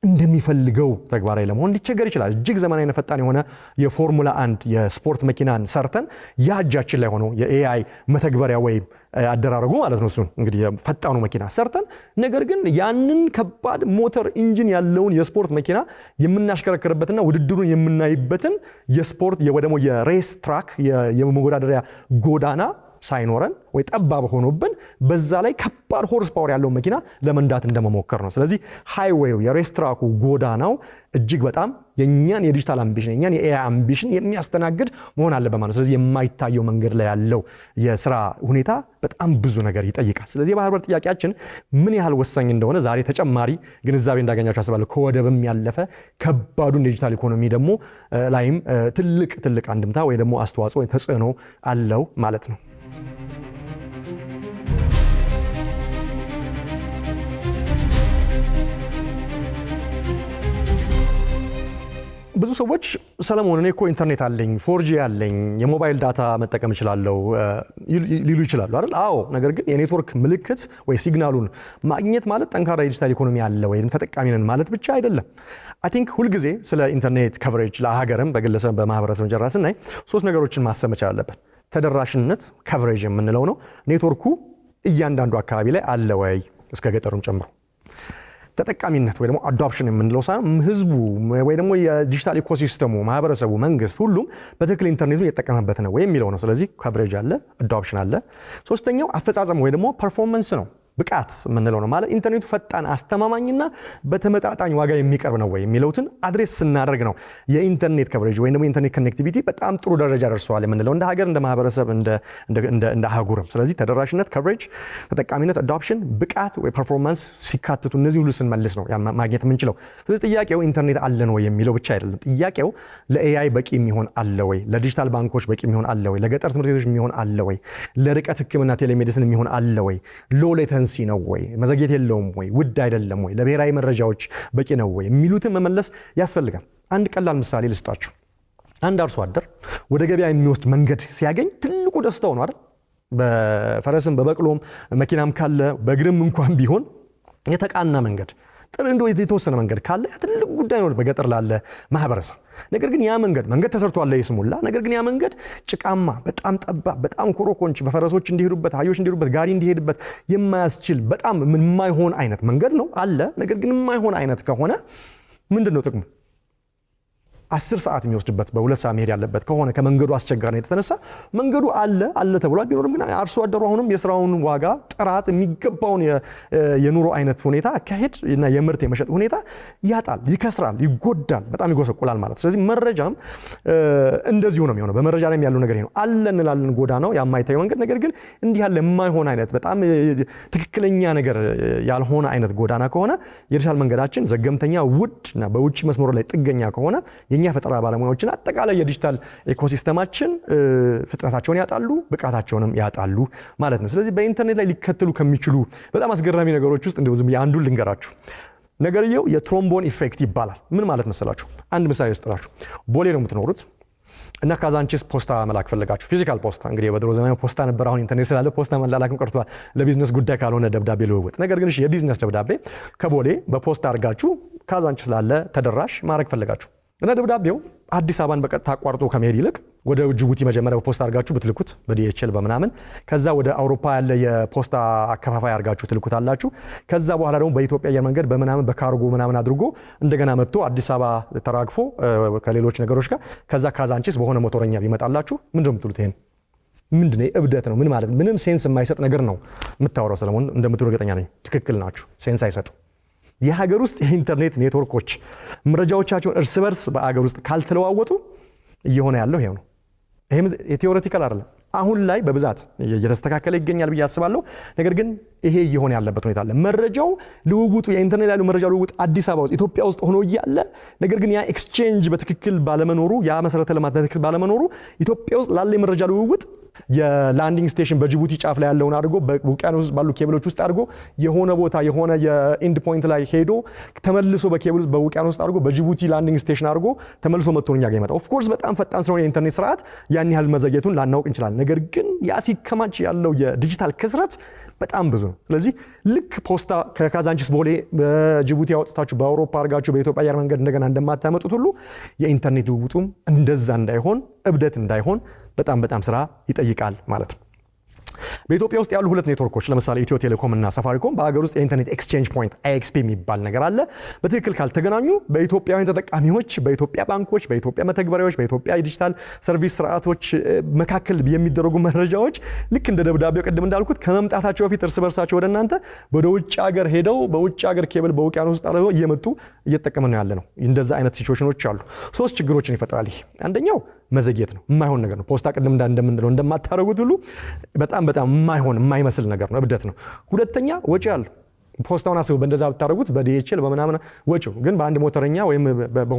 እንደሚፈልገው ተግባራዊ ለመሆን ሊቸገር ይችላል። እጅግ ዘመናዊና ፈጣን የሆነ የፎርሙላ 1 የስፖርት መኪናን ሰርተን ያጃችን ላይ ሆኖ የኤአይ መተግበሪያ ወይ አደራረጉ ማለት ነው እሱን እንግዲህ ፈጣኑ መኪና ሰርተን ነገር ግን ያንን ከባድ ሞተር ኢንጂን ያለውን የስፖርት መኪና የምናሽከረክርበትና ውድድሩን የምናይበትን የስፖርት ደግሞ የሬስ ትራክ የመወዳደሪያ ጎዳና ሳይኖረን ወይ ጠባብ ሆኖብን በዛ ላይ ከባድ ሆርስ ፓወር ያለው መኪና ለመንዳት እንደመሞከር ነው። ስለዚህ ሃይዌው የሬስትራኩ ጎዳናው እጅግ በጣም የኛን የዲጂታል አምቢሽን የኛን የኤአይ አምቢሽን የሚያስተናግድ መሆን አለበት ማለት ነው። ስለዚህ የማይታየው መንገድ ላይ ያለው የስራ ሁኔታ በጣም ብዙ ነገር ይጠይቃል። ስለዚህ የባህር በር ጥያቄያችን ምን ያህል ወሳኝ እንደሆነ ዛሬ ተጨማሪ ግንዛቤ እንዳገኛችሁ አስባለሁ። ከወደብም ያለፈ ከባዱን የዲጂታል ኢኮኖሚ ደግሞ ላይም ትልቅ አንድምታ ወይ ደግሞ አስተዋጽኦ ወይ ተጽዕኖ አለው ማለት ነው። ብዙ ሰዎች ሰለሞን እኔ እኮ ኢንተርኔት አለኝ፣ 4G አለኝ፣ የሞባይል ዳታ መጠቀም እችላለሁ ሊሉ ይችላሉ አይደል? አዎ። ነገር ግን የኔትወርክ ምልክት ወይ ሲግናሉን ማግኘት ማለት ጠንካራ የዲጂታል ኢኮኖሚ አለ ወይም ተጠቃሚ ነን ማለት ብቻ አይደለም። አይ ቲንክ ሁልጊዜ ስለ ኢንተርኔት ከቨሬጅ ለሀገርም በግለሰብ በማህበረሰብ ጀራ ስናይ 3 ነገሮችን ማሰብ መቻል አለብን። ተደራሽነት ከቨሬጅ የምንለው ነው። ኔትወርኩ እያንዳንዱ አካባቢ ላይ አለ ወይ እስከ ገጠሩም ጨምሮ። ተጠቃሚነት ወይ ደግሞ አዶፕሽን የምንለው ሳይሆን ህዝቡ ወይ ደግሞ የዲጂታል ኢኮሲስተሙ ማህበረሰቡ፣ መንግስት ሁሉም በትክክል ኢንተርኔቱን እየተጠቀመበት ነው ወይ የሚለው ነው። ስለዚህ ከቨሬጅ አለ፣ አዶፕሽን አለ። ሶስተኛው አፈጻጸም ወይ ደግሞ ፐርፎርማንስ ነው። ብቃት የምንለው ነው ማለት ኢንተርኔቱ ፈጣን አስተማማኝና በተመጣጣኝ ዋጋ የሚቀርብ ነው ወይ የሚለውትን አድሬስ ስናደርግ ነው የኢንተርኔት ከቨሬጅ ወይ ደግሞ ኢንተርኔት ኮኔክቲቪቲ በጣም ጥሩ ደረጃ ደርሰዋል የምንለው እንደ ሀገር፣ እንደ ማህበረሰብ፣ እንደ አህጉርም። ስለዚህ ተደራሽነት ከቨሬጅ፣ ተጠቃሚነት አዶፕሽን፣ ብቃት ወይ ፐርፎርማንስ ሲካተቱ እነዚህ ሁሉ ስንመልስ ነው ማግኘት የምንችለው። ስለዚህ ጥያቄው ኢንተርኔት አለን ወይ የሚለው ብቻ አይደለም። ጥያቄው ለኤአይ በቂ የሚሆን አለ ወይ፣ ለዲጂታል ባንኮች በቂ የሚሆን አለ ወይ፣ ለገጠር ትምህርት ቤቶች የሚሆን አለ ወይ፣ ለርቀት ህክምና ቴሌሜዲሲን የሚሆን አለ ወይ፣ ሎ ሌተንሲ ነው ወይ፣ መዘግየት የለውም ወይ፣ ውድ አይደለም ወይ፣ ለብሔራዊ መረጃዎች በቂ ነው ወይ የሚሉትን መመለስ ያስፈልጋል። አንድ ቀላል ምሳሌ ልስጣችሁ። አንድ አርሶ አደር ወደ ገበያ የሚወስድ መንገድ ሲያገኝ ትልቁ ደስታው ነው አይደል? በፈረስም በበቅሎም መኪናም ካለ በእግርም እንኳን ቢሆን የተቃና መንገድ ጥሩ እንደው የተወሰነ መንገድ ካለ ትልቅ ጉዳይ ነው በገጠር ላለ ማህበረሰብ። ነገር ግን ያ መንገድ ተሰርቷል ለይስሙላ። ነገር ግን ያ መንገድ ጭቃማ፣ በጣም ጠባብ፣ በጣም ኮሮኮንች፣ በፈረሶች እንዲሄዱበት፣ አህዮች እንዲሄዱበት፣ ጋሪ እንዲሄድበት የማያስችል በጣም የማይሆን አይነት መንገድ ነው አለ። ነገር ግን የማይሆን አይነት ከሆነ ምንድነው ጥቅሙ? 10 ሰዓት የሚወስድበት በ2 ሰዓት መሄድ ያለበት ከሆነ ከመንገዱ አስቸጋሪነት የተነሳ መንገዱ አለ ተብሏል። ቢኖርም ግን አርሶ አደሩ አሁንም የስራውን ዋጋ ጥራት የሚገባውን የኑሮ አይነት ሁኔታ አካሄድ እና የምርት የመሸጥ ሁኔታ ያጣል፣ ይከስራል፣ ይጎዳል፣ በጣም ይጎሰቁላል ማለት። ስለዚህ መረጃም እንደዚሁ ነው የሚሆነው። በመረጃ ላይ ያለው ነገር ይሄ ነው። አለ እንላለን ጎዳናው የማይታየው መንገድ። ነገር ግን እንዲህ ያለ የማይሆን አይነት በጣም ትክክለኛ ነገር ያልሆነ አይነት ጎዳና ከሆነ የዲጂታል መንገዳችን ዘገምተኛ፣ ውድ እና በውጭ መስመሩ ላይ ጥገኛ ከሆነ የኛ ፈጠራ ባለሙያዎችን አጠቃላይ የዲጂታል ኢኮሲስተማችን ፍጥነታቸውን ያጣሉ፣ ብቃታቸውንም ያጣሉ ማለት ነው። ስለዚህ በኢንተርኔት ላይ ሊከተሉ ከሚችሉ በጣም አስገራሚ ነገሮች ውስጥ እንደው ዝም አንዱን ልንገራችሁ። ነገርየው የትሮምቦን ኢፌክት ይባላል። ምን ማለት መሰላችሁ? አንድ ምሳሌ ልስጣችሁ። ቦሌ ነው የምትኖሩት እና ካዛንቺስ ፖስታ መላክ ፈለጋችሁ። ፊዚካል ፖስታ እንግዲህ በድሮ ዘመን ፖስታ ነበር፣ አሁን ኢንተርኔት ስላለ ፖስታ መላላክም ቀርቷል፣ ለቢዝነስ ጉዳይ ካልሆነ ደብዳቤ ልውውጥ። ነገር ግን የቢዝነስ ደብዳቤ ከቦሌ በፖስታ አድርጋችሁ ካዛንቺስ ስላለ ተደራሽ ማድረግ ፈለጋችሁ እና ደብዳቤው አዲስ አበባን በቀጥታ አቋርጦ ከመሄድ ይልቅ ወደ ጅቡቲ መጀመሪያ በፖስታ አድርጋችሁ ብትልኩት በዲኤችኤል በምናምን፣ ከዛ ወደ አውሮፓ ያለ የፖስታ አከፋፋይ አድርጋችሁ ትልኩታላችሁ። ከዛ በኋላ ደግሞ በኢትዮጵያ አየር መንገድ በምናምን በካርጎ ምናምን አድርጎ እንደገና መጥቶ አዲስ አበባ ተራግፎ ከሌሎች ነገሮች ጋር ከዛ ካዛንቺስ በሆነ ሞተረኛ ቢመጣላችሁ ምንድነው የምትሉት? ይሄን ምንድነው? እብደት ነው። ምን ማለት ምንም ሴንስ የማይሰጥ ነገር ነው የምታወራው ሰለሞን። እንደምትሉ እርግጠኛ ነኝ ትክክል ናችሁ። ሴንስ አይሰጥ። የሀገር ውስጥ የኢንተርኔት ኔትወርኮች መረጃዎቻቸውን እርስ በርስ በአገር ውስጥ ካልተለዋወጡ እየሆነ ያለው ይሄው ነው። ይሄም የቴዎሬቲካል አይደለም፣ አሁን ላይ በብዛት እየተስተካከለ ይገኛል ብዬ አስባለሁ። ነገር ግን ይሄ እየሆነ ያለበት ሁኔታ አለ። መረጃው ልውውጡ የኢንተርኔት ያለው መረጃ ልውውጥ አዲስ አበባ ውስጥ ኢትዮጵያ ውስጥ ሆኖ እያለ ነገር ግን ያ ኤክስቼንጅ በትክክል ባለመኖሩ፣ ያ መሰረተ ልማት በትክክል ባለመኖሩ ኢትዮጵያ ውስጥ ላለ የመረጃ ልውውጥ የላንዲንግ ስቴሽን በጅቡቲ ጫፍ ላይ ያለውን አድርጎ በውቅያኖስ ባሉ ኬብሎች ውስጥ አድርጎ የሆነ ቦታ የሆነ የኢንድ ፖይንት ላይ ሄዶ ተመልሶ በኬብል ውስጥ በውቅያኖስ ውስጥ አድርጎ በጅቡቲ ላንዲንግ ስቴሽን አድርጎ ተመልሶ መጥቶ እኛ ጋር ይመጣ። ኦፍ ኮርስ በጣም ፈጣን ስለሆነ የኢንተርኔት ስርዓት ያን ያህል መዘግየቱን ላናውቅ እንችላለን። ነገር ግን ያ ሲከማች ያለው የዲጂታል ክስረት በጣም ብዙ ነው። ስለዚህ ልክ ፖስታ ከካዛንቺስ ቦሌ በጅቡቲ ያወጣችሁ በአውሮፓ አድርጋችሁ በኢትዮጵያ አየር መንገድ እንደገና እንደማታመጡት ሁሉ የኢንተርኔት ልውውጡም እንደዛ እንዳይሆን፣ እብደት እንዳይሆን በጣም ስራ ይጠይቃል ማለት ነው። በኢትዮጵያ ውስጥ ያሉ ሁለት ኔትወርኮች ለምሳሌ ኢትዮ ቴሌኮም እና ሳፋሪኮም በአገር ውስጥ የኢንተርኔት ኤክስቼንጅ ፖይንት IXP የሚባል ነገር አለ። በትክክል ካልተገናኙ በኢትዮጵያውያን ተጠቃሚዎች፣ በኢትዮጵያ ባንኮች፣ በኢትዮጵያ መተግበሪያዎች፣ በኢትዮጵያ የዲጂታል ሰርቪስ ስርዓቶች መካከል የሚደረጉ መረጃዎች ልክ እንደ ደብዳቤው ቅድም እንዳልኩት ከመምጣታቸው በፊት እርስ በርሳቸው ወደ እናንተ ወደ ውጭ ሀገር ሄደው በውጭ ሀገር ኬብል በውቅያኖስ ውስጥ አድርገው እየመጡ እየተጠቀምን ነው ያለ ነው። እንደዛ አይነት ሲቹዌሽኖች አሉ። ሶስት ችግሮችን ይፈጥራል። ይሄ አንደኛው መዘግየት ነው። የማይሆን ነገር ነው። ፖስታ ቅድም እንደምንለው እንደማታረጉት ሁሉ በጣም የማይሆን የማይመስል ነገር ነው። እብደት ነው። ሁለተኛ ወጪ አለ። ፖስታውን አስቡ በእንደዛ ብታረጉት በዲኤችኤል በመናምን ወጪው ግን በአንድ ሞተረኛ ወይም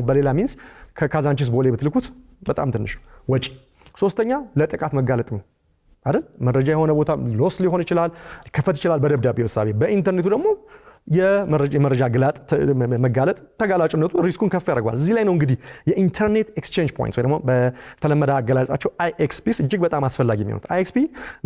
በሌላ ሚንስ ከካዛንቺስ ቦሌ ብትልኩት በጣም ትንሽ ወጪ። ሶስተኛ ለጥቃት መጋለጥ ነው አይደል? መረጃ የሆነ ቦታ ሎስ ሊሆን ይችላል፣ ሊከፈት ይችላል በደብዳቤ ወሳቢ። በኢንተርኔቱ ደግሞ የመረጃ መጋለጥ ተጋላጭነቱ ሪስኩን ከፍ ያደርጋል። እዚህ ላይ ነው እንግዲህ የኢንተርኔት ኤክስቼንጅ ፖይንትስ ወይ ደግሞ በተለመደ አገላለጻቸው IXPs እጅግ በጣም አስፈላጊ የሚሆኑት። IXP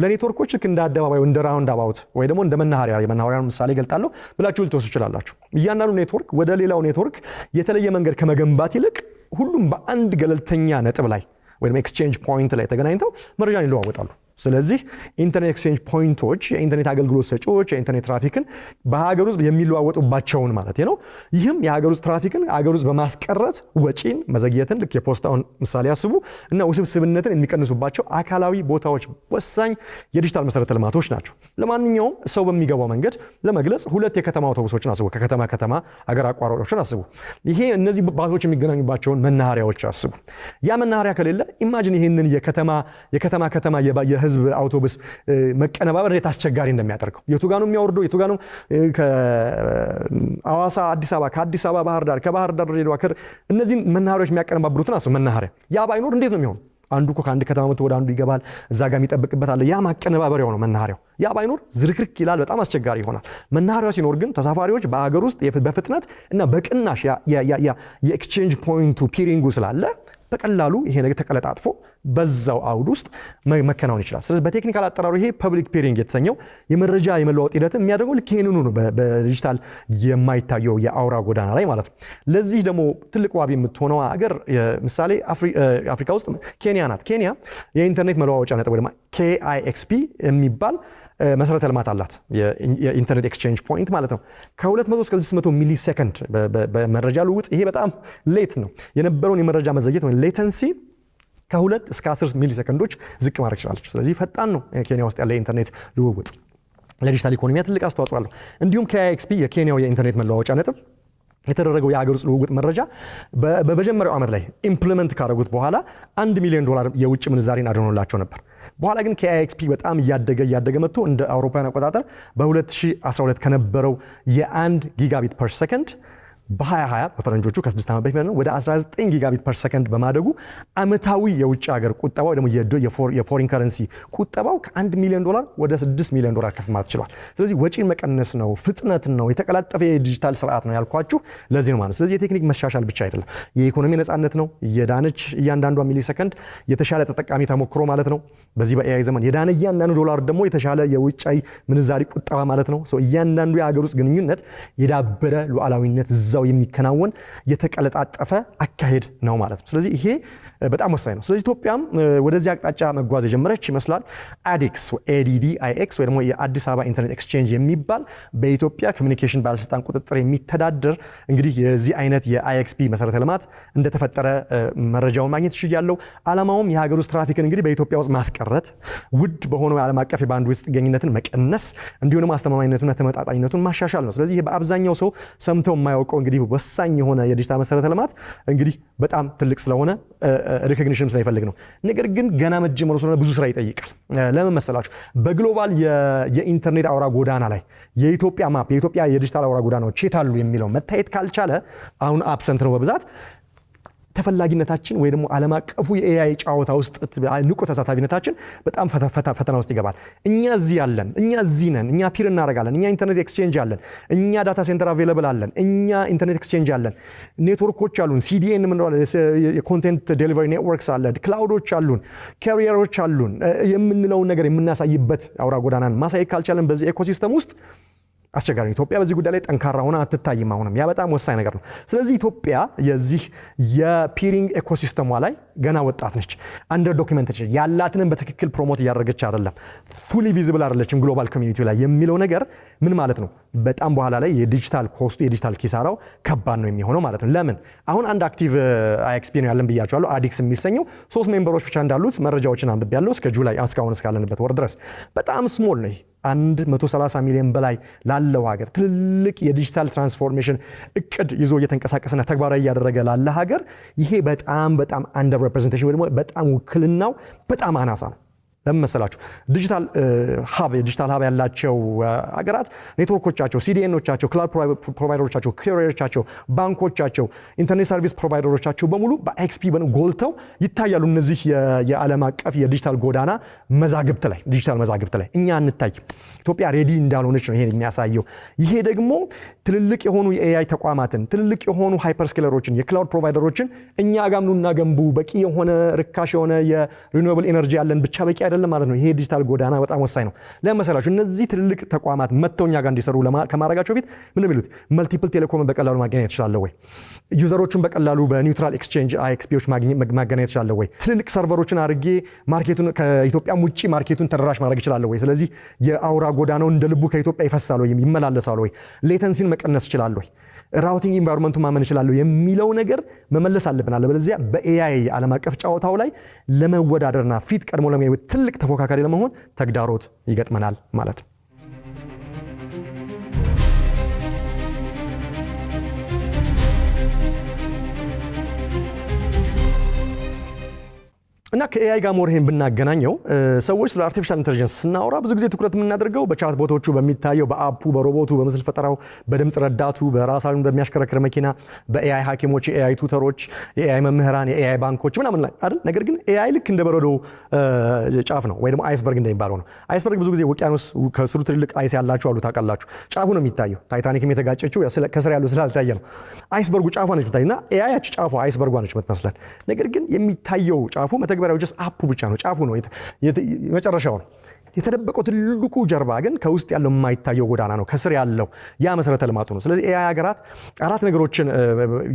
ለኔትወርኮች ልክ እንደ አደባባይ እንደ ራውንድ አባውት ወይ ደግሞ እንደ መናኸሪያ የመናኸሪያን ምሳሌ ገልጣለሁ ብላችሁ ልትወስዱ ትችላላችሁ። እያንዳንዱ ኔትወርክ ወደ ሌላው ኔትወርክ የተለየ መንገድ ከመገንባት ይልቅ ሁሉም በአንድ ገለልተኛ ነጥብ ላይ ወይ ኤክስቼንጅ ፖይንት ላይ ተገናኝተው መረጃን ይለዋወጣሉ። ስለዚህ ኢንተርኔት ኤክስቼንጅ ፖይንቶች የኢንተርኔት አገልግሎት ሰጪዎች የኢንተርኔት ትራፊክን በሀገር ውስጥ የሚለዋወጡባቸውን ማለት ነው። ይህም የሀገር ውስጥ ትራፊክን ሀገር ውስጥ በማስቀረት ወጪን፣ መዘግየትን ልክ የፖስታውን ምሳሌ ያስቡ እና ውስብስብነትን የሚቀንሱባቸው አካላዊ ቦታዎች ወሳኝ የዲጂታል መሰረተ ልማቶች ናቸው። ለማንኛውም ሰው በሚገባው መንገድ ለመግለጽ ሁለት የከተማ አውቶቡሶችን አስቡ። ከከተማ ሀገር አቋራጮችን አስቡ። ይሄ እነዚህ ባሶች የሚገናኙባቸውን መናኸሪያዎች አስቡ። ያ መናኸሪያ ከሌለ ኢማጂን ይሄንን የከተማ የህዝብ አውቶቡስ መቀነባበር እንዴት አስቸጋሪ እንደሚያደርገው የቱ ጋር ነው የሚያወርደው የቱ ጋር ነው ከአዋሳ አዲስ አበባ ከአዲስ አበባ ባህር ዳር ከባህር ዳር ድሬዳዋ እነዚህ መናኸሪያዎች የሚያቀነባብሩትን አስቡ። መናኸሪያ ያ ባይኖር እንዴት ነው የሚሆነው? አንዱ እኮ ከአንድ ከተማ መጥቶ ወደ አንዱ ይገባል። እዛ ጋር የሚጠብቅበት አለ። ያ ማቀነባበሪያው ነው መናኸሪያው። ያ ባይኖር ዝርክርክ ይላል፣ በጣም አስቸጋሪ ይሆናል። መናኸሪያው ሲኖር ግን ተሳፋሪዎች በአገር ውስጥ በፍጥነት እና በቅናሽ የኤክስቼንጅ ፖይንቱ ፒሪንጉ ስላለ በቀላሉ ይሄ ነገር ተቀለጣጥፎ በዛው አውድ ውስጥ መከናወን ይችላል። ስለዚህ በቴክኒካል አጠራሩ ይሄ ፐብሊክ ፒሪንግ የተሰኘው የመረጃ የመለዋወጥ ሂደት የሚያደርገው ልክ ይሄንኑ ነው፣ በዲጂታል የማይታየው የአውራ ጎዳና ላይ ማለት ነው። ለዚህ ደግሞ ትልቅ ዋቢ የምትሆነው ሀገር ምሳሌ አፍሪካ ውስጥ ኬንያ ናት። ኬንያ የኢንተርኔት መለዋወጫ ነጥብ ወይም KIXP የሚባል መሰረተ ልማት አላት። የኢንተርኔት ኤክስቼንጅ ፖይንት ማለት ነው። ከ200 እስከ 600 ሚሊ ሴከንድ በመረጃ ልውውጥ ይሄ በጣም ሌት ነው። የነበረውን የመረጃ መዘግየት ወይ ሌተንሲ ከ2 እስከ 10 ሚሊ ሴከንዶች ዝቅ ማድረግ ይችላለች። ስለዚህ ፈጣን ነው ኬንያ ውስጥ ያለ የኢንተርኔት ልውውጥ። ለዲጂታል ኢኮኖሚ ትልቅ አስተዋጽኦ አለው። እንዲሁም KIXP የኬንያው የኢንተርኔት መለዋወጫ ነጥብ የተደረገው የሀገር ውስጥ ልውውጥ መረጃ በመጀመሪያው ዓመት ላይ ኢምፕሊመንት ካደረጉት በኋላ $1 ሚሊዮን የውጭ ምንዛሬን አድኖላቸው ነበር። በኋላ ግን KIXP በጣም እያደገ መጥቶ እንደ አውሮፓውያን አቆጣጠር በ2012 ከነበረው የ1 ጊጋቢት ፐር ሰከንድ በ2020 በፈረንጆቹ ከ6 ዓመት በፊት ነው ወደ 19 ጊጋቢት ፐር ሰከንድ በማደጉ ዓመታዊ የውጭ ሀገር ቁጠባው ደግሞ የፎሪን ከረንሲ ቁጠባው $1 ሚሊዮን ወደ $6 ሚሊዮን ከፍ ማለት ችሏል። ስለዚህ ወጪን መቀነስ ነው፣ ፍጥነት ነው፣ የተቀላጠፈ የዲጂታል ስርዓት ነው ያልኳችሁ ለዚህ ነው ማለት። ስለዚህ የቴክኒክ መሻሻል ብቻ አይደለም፣ የኢኮኖሚ ነፃነት ነው። የዳነች እያንዳንዷ ሚሊ ሰከንድ የተሻለ ተጠቃሚ ተሞክሮ ማለት ነው። በዚህ በኤአይ ዘመን የዳነ እያንዳንዱ ዶላር ደግሞ የተሻለ የውጫዊ ምንዛሪ ቁጠባ ማለት ነው። እያንዳንዱ የሀገር ውስጥ ግንኙነት የዳበረ ሉዓላዊነት እዛው የሚከናወን የተቀለጣጠፈ አካሄድ ነው ማለት ነው። ስለዚህ ይሄ በጣም ወሳኝ ነው። ስለዚህ ኢትዮጵያም ወደዚህ አቅጣጫ መጓዝ የጀመረች ይመስላል። ADDIX ወይ ደግሞ የአዲስ አበባ ኢንተርኔት ኤክስቼንጅ የሚባል በኢትዮጵያ ኮሚኒኬሽን ባለስልጣን ቁጥጥር የሚተዳደር እንግዲህ የዚህ አይነት የIXP መሰረተ ልማት እንደተፈጠረ መረጃውን ማግኘት ይችላል። ዓላማውም የሀገር ውስጥ ትራፊክን እንግዲህ በኢትዮጵያ ውስጥ ማስቀረት፣ ውድ በሆነው የዓለም አቀፍ የባንድዊድዝ ጥገኝነትን መቀነስ፣ እንዲሁም አስተማማኝነቱንና ተመጣጣኝነቱን ማሻሻል ነው። ስለዚህ ይሄ በአብዛኛው ሰው ሰምተው የማያውቀው እንግዲህ ወሳኝ የሆነ የዲጂታል መሰረተ ልማት እንግዲህ በጣም ትልቅ ስለሆነ ሪኮግኒሽን ስለሚፈልግ ነው። ነገር ግን ገና መጀመሩ ስለሆነ ብዙ ስራ ይጠይቃል። ለምን መሰላችሁ? በግሎባል የኢንተርኔት አውራ ጎዳና ላይ የኢትዮጵያ ማፕ የኢትዮጵያ የዲጂታል አውራ ጎዳናዎች የት አሉ የሚለው መታየት ካልቻለ አሁን አብሰንት ነው በብዛት ተፈላጊነታችን ወይ ደግሞ ዓለም አቀፉ የኤአይ ጫወታ ውስጥ ንቁ ተሳታፊነታችን በጣም ፈተና ውስጥ ይገባል። እኛ እዚህ ያለን፣ እኛ እዚህ ነን፣ እኛ ፒር እናደርጋለን፣ እኛ ኢንተርኔት ኤክስቼንጅ አለን፣ እኛ ዳታ ሴንተር አቬለብል አለን፣ እኛ ኢንተርኔት ኤክስቼንጅ አለን፣ ኔትወርኮች አሉን፣ CDN የኮንቴንት ዴሊቨሪ ኔትወርክስ አለ፣ ክላውዶች አሉን፣ ካሪየሮች አሉን የምንለውን ነገር የምናሳይበት አውራ ጎዳናን ማሳየት ካልቻለን በዚህ ኢኮሲስተም ውስጥ አስቸጋሪ ነው። ኢትዮጵያ በዚህ ጉዳይ ላይ ጠንካራ ሆና አትታይም። አሁንም ያ በጣም ወሳኝ ነገር ነው። ስለዚህ ኢትዮጵያ የዚህ የፒሪንግ ኢኮሲስተሟ ላይ ገና ወጣት ነች። አንደር ዶክመንትድ ያላትንን በትክክል ፕሮሞት እያደረገች አይደለም። ፉሊ ቪዚብል አይደለችም ግሎባል ኮሚኒቲ ላይ የሚለው ነገር ምን ማለት ነው? በጣም በኋላ ላይ የዲጂታል ኮስቱ የዲጂታል ኪሳራው ከባድ ነው የሚሆነው ማለት ነው። ለምን አሁን አንድ አክቲቭ አይኤክስፒ ነው ያለን ብያቸዋለሁ። አዲክስ የሚሰኘው 3 ሜምበሮች ብቻ እንዳሉት መረጃዎችን አንብቤያለሁ እስከ ጁላይ እስካሁን እስካለንበት ወር ድረስ። በጣም ስሞል ነው። 130 ሚሊዮን በላይ ላለው ሀገር ትልቅ የዲጂታል ትራንስፎርሜሽን እቅድ ይዞ እየተንቀሳቀሰና ተግባራዊ እያደረገ ላለ ሀገር ይሄ በጣም አንደር ሪፕሬዘንቴሽን ወይ ደግሞ በጣም ውክልናው በጣም አናሳ ነው። ለምን መሰላችሁ? ዲጂታል ሀብ ያላቸው ሀገራት ኔትወርኮቻቸው፣ ሲዲኤኖቻቸው፣ ክላውድ ፕሮቫይደሮቻቸው፣ ካሪየሮቻቸው፣ ባንኮቻቸው፣ ኢንተርኔት ሰርቪስ ፕሮቫይደሮቻቸው በሙሉ በኤክስፒ ጎልተው ይታያሉ። እነዚህ የዓለም አቀፍ የዲጂታል ጎዳና መዛግብት ላይ ዲጂታል መዛግብት ላይ እኛ አንታይም። ኢትዮጵያ ሬዲ እንዳልሆነች ነው ይሄ የሚያሳየው። ይሄ ደግሞ ትልልቅ የሆኑ የኤአይ ተቋማትን ትልልቅ የሆኑ ሃይፐርስኬለሮችን የክላውድ ፕሮቫይደሮችን እኛ ጋር ምኑና ገንቡ በቂ የሆነ ርካሽ የሆነ የሪኒዌብል ኤነርጂ ያለን ብቻ በቂ አይደለም ማለት ነው። ይሄ ዲጂታል ጎዳና በጣም ወሳኝ ነው። ለምሳሌ እነዚህ ትልልቅ ተቋማት መተው እኛ ጋር እንዲሰሩ ከማድረጋቸው በፊት ምን የሚሉት መልቲፕል ቴሌኮምን በቀላሉ ማገናኘት ይችላል ወይ? ዩዘሮችን በቀላሉ በኒውትራል ኤክስቼንጅ አይኤክስፒዎች ማገናኘት ይችላል ወይ? ትልልቅ ሰርቨሮችን አድርጌ ማርኬቱን ከኢትዮጵያም ውጪ ማርኬቱን ተደራሽ ማድረግ ይችላል ወይ? ስለዚህ የአውራ ጎዳናው እንደ ልቡ ከኢትዮጵያ ይፈሳል ወይ ይመላለሳል ወይ? ሌተንሲን መቀነስ ይችላል ወይ? ራውቲንግ ኢንቫይሮንመንቱን ማመን ይችላል የሚለው ነገር መመለስ አለብን። አለበለዚያ በኤአይ ዓለም አቀፍ ጨዋታው ላይ ለመወዳደርና ፊት ቀድሞ ለመሄድ ትልቅ ተፎካካሪ ለመሆን ተግዳሮት ይገጥመናል ማለት ነው። እና ከኤአይ ጋር ሞርሄን ብናገናኘው ሰዎች ስለ አርቲፊሻል ኢንተለጀንስ ስናወራ ብዙ ጊዜ ትኩረት የምናደርገው በቻት ቦቶቹ በሚታየው በአፑ በሮቦቱ በምስል ፈጠራው በድምጽ ረዳቱ በራሳቸውን በሚያሽከረክር መኪና በኤአይ ሐኪሞች የኤአይ ቱተሮች የኤአይ መምህራን የኤአይ ባንኮች ምናምን ላይ አይደል። ነገር ግን ኤአይ ልክ እንደ በረዶ ጫፍ ነው ወይ ደግሞ አይስበርግ እንደሚባለው ነው። አይስበርግ ብዙ ጊዜ ውቅያኖስ ከስሩ ትልልቅ አይስ ያላቸው አሉ ታውቃላችሁ። ጫፉ ነው የሚታየው። ታይታኒክም የተጋጨችው ከስር ያለው ስላልታየ ነው። አይስበርጉ ጫፏ ነች የምታየውና ኤአይ ጫፏ አይስበርጓ ነች የምትመስለን። ነገር ግን የሚታየው ጫፉ መተግበሪያው ጀስት አፑ ብቻ ነው። ጫፉ ነው መጨረሻው ነው። የተደበቀው ትልቁ ጀርባ ግን ከውስጥ ያለው የማይታየው ጎዳና ነው። ከስር ያለው ያ መሰረተ ልማቱ ነው። ስለዚህ ኤአይ ሀገራት 4 ነገሮችን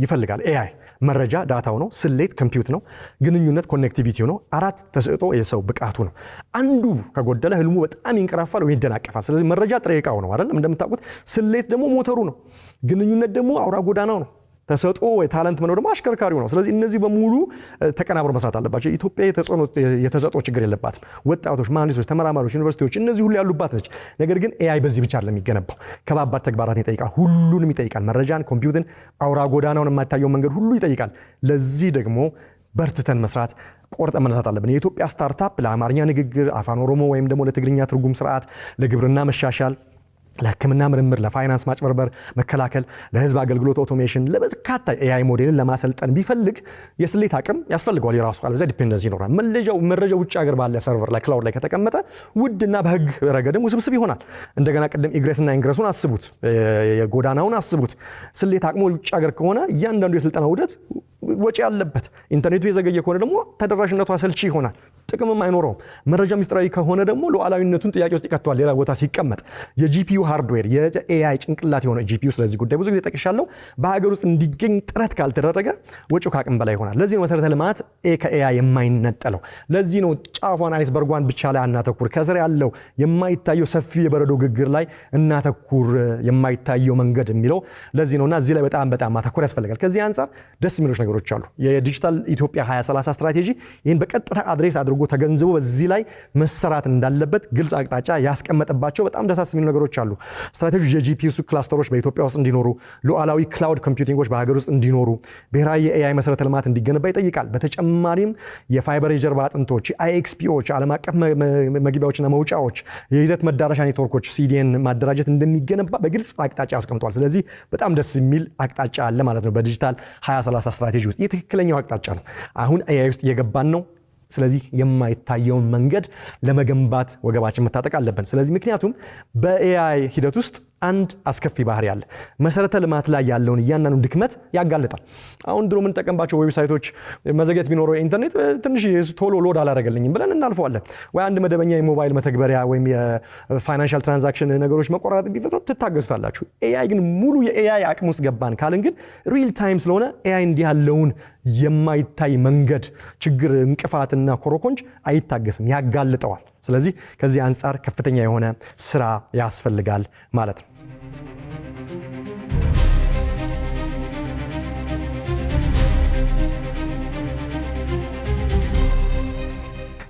ይፈልጋል። ኤአይ መረጃ ዳታው ነው፣ ስሌት ኮምፒውት ነው፣ ግንኙነት ኮኔክቲቪቲው ነው፣ 4 ተሰጥኦ የሰው ብቃቱ ነው። አንዱ ከጎደለ ህልሙ በጣም ይንቀራፋል ወይ ይደናቀፋል። ስለዚህ መረጃ ጥሬ ዕቃው ነው አይደል እንደምታውቁት። ስሌት ደግሞ ሞተሩ ነው። ግንኙነት ደግሞ አውራ ጎዳናው ነው። ተሰጥኦ ወይ ታለንት ነው ደግሞ አሽከርካሪው ነው። ስለዚህ እነዚህ በሙሉ ተቀናብረው መስራት አለባቸው። ኢትዮጵያ የተሰጥኦ ችግር የለባትም። ወጣቶች፣ መሐንዲሶች፣ ተመራማሪዎች፣ ዩኒቨርሲቲዎች እነዚህ ሁሉ ያሉባት ነች። ነገር ግን ኤአይ በዚህ ብቻ አይደለም የሚገነባው። ከባባድ ተግባራትን ይጠይቃል። ሁሉንም ይጠይቃል። መረጃን፣ ኮምፒውተርን፣ አውራ ጎዳናውን የማይታየው መንገድ ሁሉ ይጠይቃል። ለዚህ ደግሞ በርትተን መስራት ቆርጠን መነሳት አለብን። የኢትዮጵያ ስታርታፕ ለአማርኛ ንግግር፣ አፋን ኦሮሞ ወይም ደግሞ ለትግርኛ ትርጉም ስርዓት፣ ለግብርና መሻሻል፣ ለሕክምና ምርምር፣ ለፋይናንስ ማጭበርበር መከላከል፣ ለህዝብ አገልግሎት ኦቶሜሽን፣ ለበርካታ ኤአይ ሞዴልን ለማሰልጠን ቢፈልግ የስሌት አቅም ያስፈልገዋል። የራሱ አለ ዘ ዲፔንደንሲ ይኖራል። መረጃው ውጭ ሀገር ባለ ሰርቨር ላይ ክላውድ ላይ ከተቀመጠ ውድና በህግ ረገድም ውስብስብ ይሆናል። እንደገና ቅድም ኢግሬስና ኢንግረሱን አስቡት፣ የጎዳናውን አስቡት። ስሌት አቅሙ ውጭ ሀገር ከሆነ እያንዳንዱ የስልጠና ውደት ወጪ ያለበት፣ ኢንተርኔቱ የዘገየ ከሆነ ደግሞ ተደራሽነቱ አሰልቺ ይሆናል፣ ጥቅምም አይኖረውም። መረጃ ሚስጥራዊ ከሆነ ደግሞ ሉዓላዊነቱን ጥያቄ ውስጥ ይከተዋል። ሌላ ቦታ ሲቀመጥ የጂፒዩ ሃርድዌር የኤአይ ጭንቅላት የሆነ ጂፒዩ፣ ስለዚህ ጉዳይ ብዙ ጊዜ ጠቅሻለሁ፣ በሀገር ውስጥ እንዲገኝ ጥረት ካልተደረገ ወጪው ከአቅም በላይ ይሆናል። ለዚህ ነው መሰረተ ልማት ከኤአይ የማይነጠለው። ለዚህ ነው ጫፏን አይስበርጓን ብቻ ላይ አናተኩር፣ ከስር ያለው የማይታየው ሰፊ የበረዶ ግግር ላይ እናተኩር፣ የማይታየው መንገድ የሚለው ለዚህ ነውና እዚህ ላይ በጣም ማተኮር ያስፈልጋል። ከዚህ አንጻር ደስ የሚሉት ነገሮች አሉ። የዲጂታል ኢትዮጵያ 2030 ስትራቴጂ ይህን በቀጥታ አድሬስ አድርጎ ተገንዝቦ በዚህ ላይ መሰራት እንዳለበት ግልጽ አቅጣጫ ያስቀመጠባቸው በጣም ደሳስ የሚሉ ነገሮች አሉ። ስትራቴጂው የጂፒዩ ክላስተሮች በኢትዮጵያ ውስጥ እንዲኖሩ፣ ሉዓላዊ ክላውድ ኮምፒውቲንጎች በሀገር ውስጥ እንዲኖሩ፣ ብሔራዊ የኤአይ መሰረተ ልማት እንዲገነባ ይጠይቃል። በተጨማሪም የፋይበር የጀርባ አጥንቶች አይኤክስፒዎች፣ ዓለም አቀፍ መግቢያዎችና መውጫዎች፣ የይዘት መዳረሻ ኔትወርኮች ሲዲኤን ማደራጀት እንደሚገነባ በግልጽ አቅጣጫ አስቀምጧል። ስለዚህ በጣም ደስ የሚል አቅጣጫ አለ ማለት ነው በዲጂታል 2030 ስትራቴጂ ውስጥ። ይህ ትክክለኛው አቅጣጫ ነው። አሁን ኤአይ ውስጥ እየገባን ነው። ስለዚህ የማይታየውን መንገድ ለመገንባት ወገባችን መታጠቅ አለብን። ስለዚህ ምክንያቱም በኤአይ ሂደት ውስጥ አንድ አስከፊ ባህሪ አለ። መሰረተ ልማት ላይ ያለውን እያንዳንዱን ድክመት ያጋልጣል። አሁን ድሮ የምንጠቀምባቸው ዌብሳይቶች መዘግየት ቢኖረው ኢንተርኔት ትንሽ ቶሎ ሎድ አላደረገልኝም ብለን እናልፈዋለን። ወይ አንድ መደበኛ የሞባይል መተግበሪያ ወይም የፋይናንሻል ትራንዛክሽን ነገሮች መቆራረጥ ቢፈጥሩ ትታገሱታላችሁ። ኤአይ ግን ሙሉ የኤአይ አቅም ውስጥ ገባን ካልን ግን ሪል ታይም ስለሆነ ኤአይ እንዲህ ያለውን የማይታይ መንገድ ችግር፣ እንቅፋትና ኮረኮንች አይታገስም፣ ያጋልጠዋል። ስለዚህ ከዚህ አንጻር ከፍተኛ የሆነ ስራ ያስፈልጋል ማለት ነው።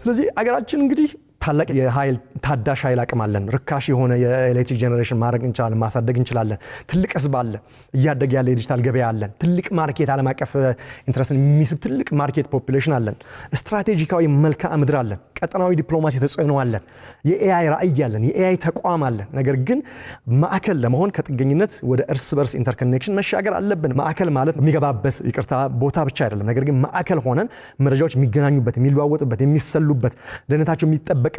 ስለዚህ አገራችን እንግዲህ ታላቅ የኃይል ታዳሽ ኃይል አቅም አለን። ርካሽ የሆነ የኤሌክትሪክ ጄነሬሽን ማድረግ እንችላለን፣ ማሳደግ እንችላለን። ትልቅ ህዝብ አለ፣ እያደገ ያለ የዲጂታል ገበያ አለን። ትልቅ ማርኬት፣ ዓለም አቀፍ ኢንትረስትን የሚስብ ትልቅ ማርኬት ፖፑሌሽን አለን። ስትራቴጂካዊ መልክዓ ምድር አለን። ቀጠናዊ ዲፕሎማሲ ተጽዕኖ አለን። የኤአይ ራዕይ አለን። የኤአይ ተቋም አለን። ነገር ግን ማዕከል ለመሆን ከጥገኝነት ወደ እርስ በርስ ኢንተርኮኔክሽን መሻገር አለብን። ማዕከል ማለት የሚገባበት ቦታ ብቻ አይደለም። ነገር ግን ማዕከል ሆነን መረጃዎች የሚገናኙበት፣ የሚለዋወጡበት፣ የሚሰሉበት፣ ደህንነታቸው የሚጠበቅበትና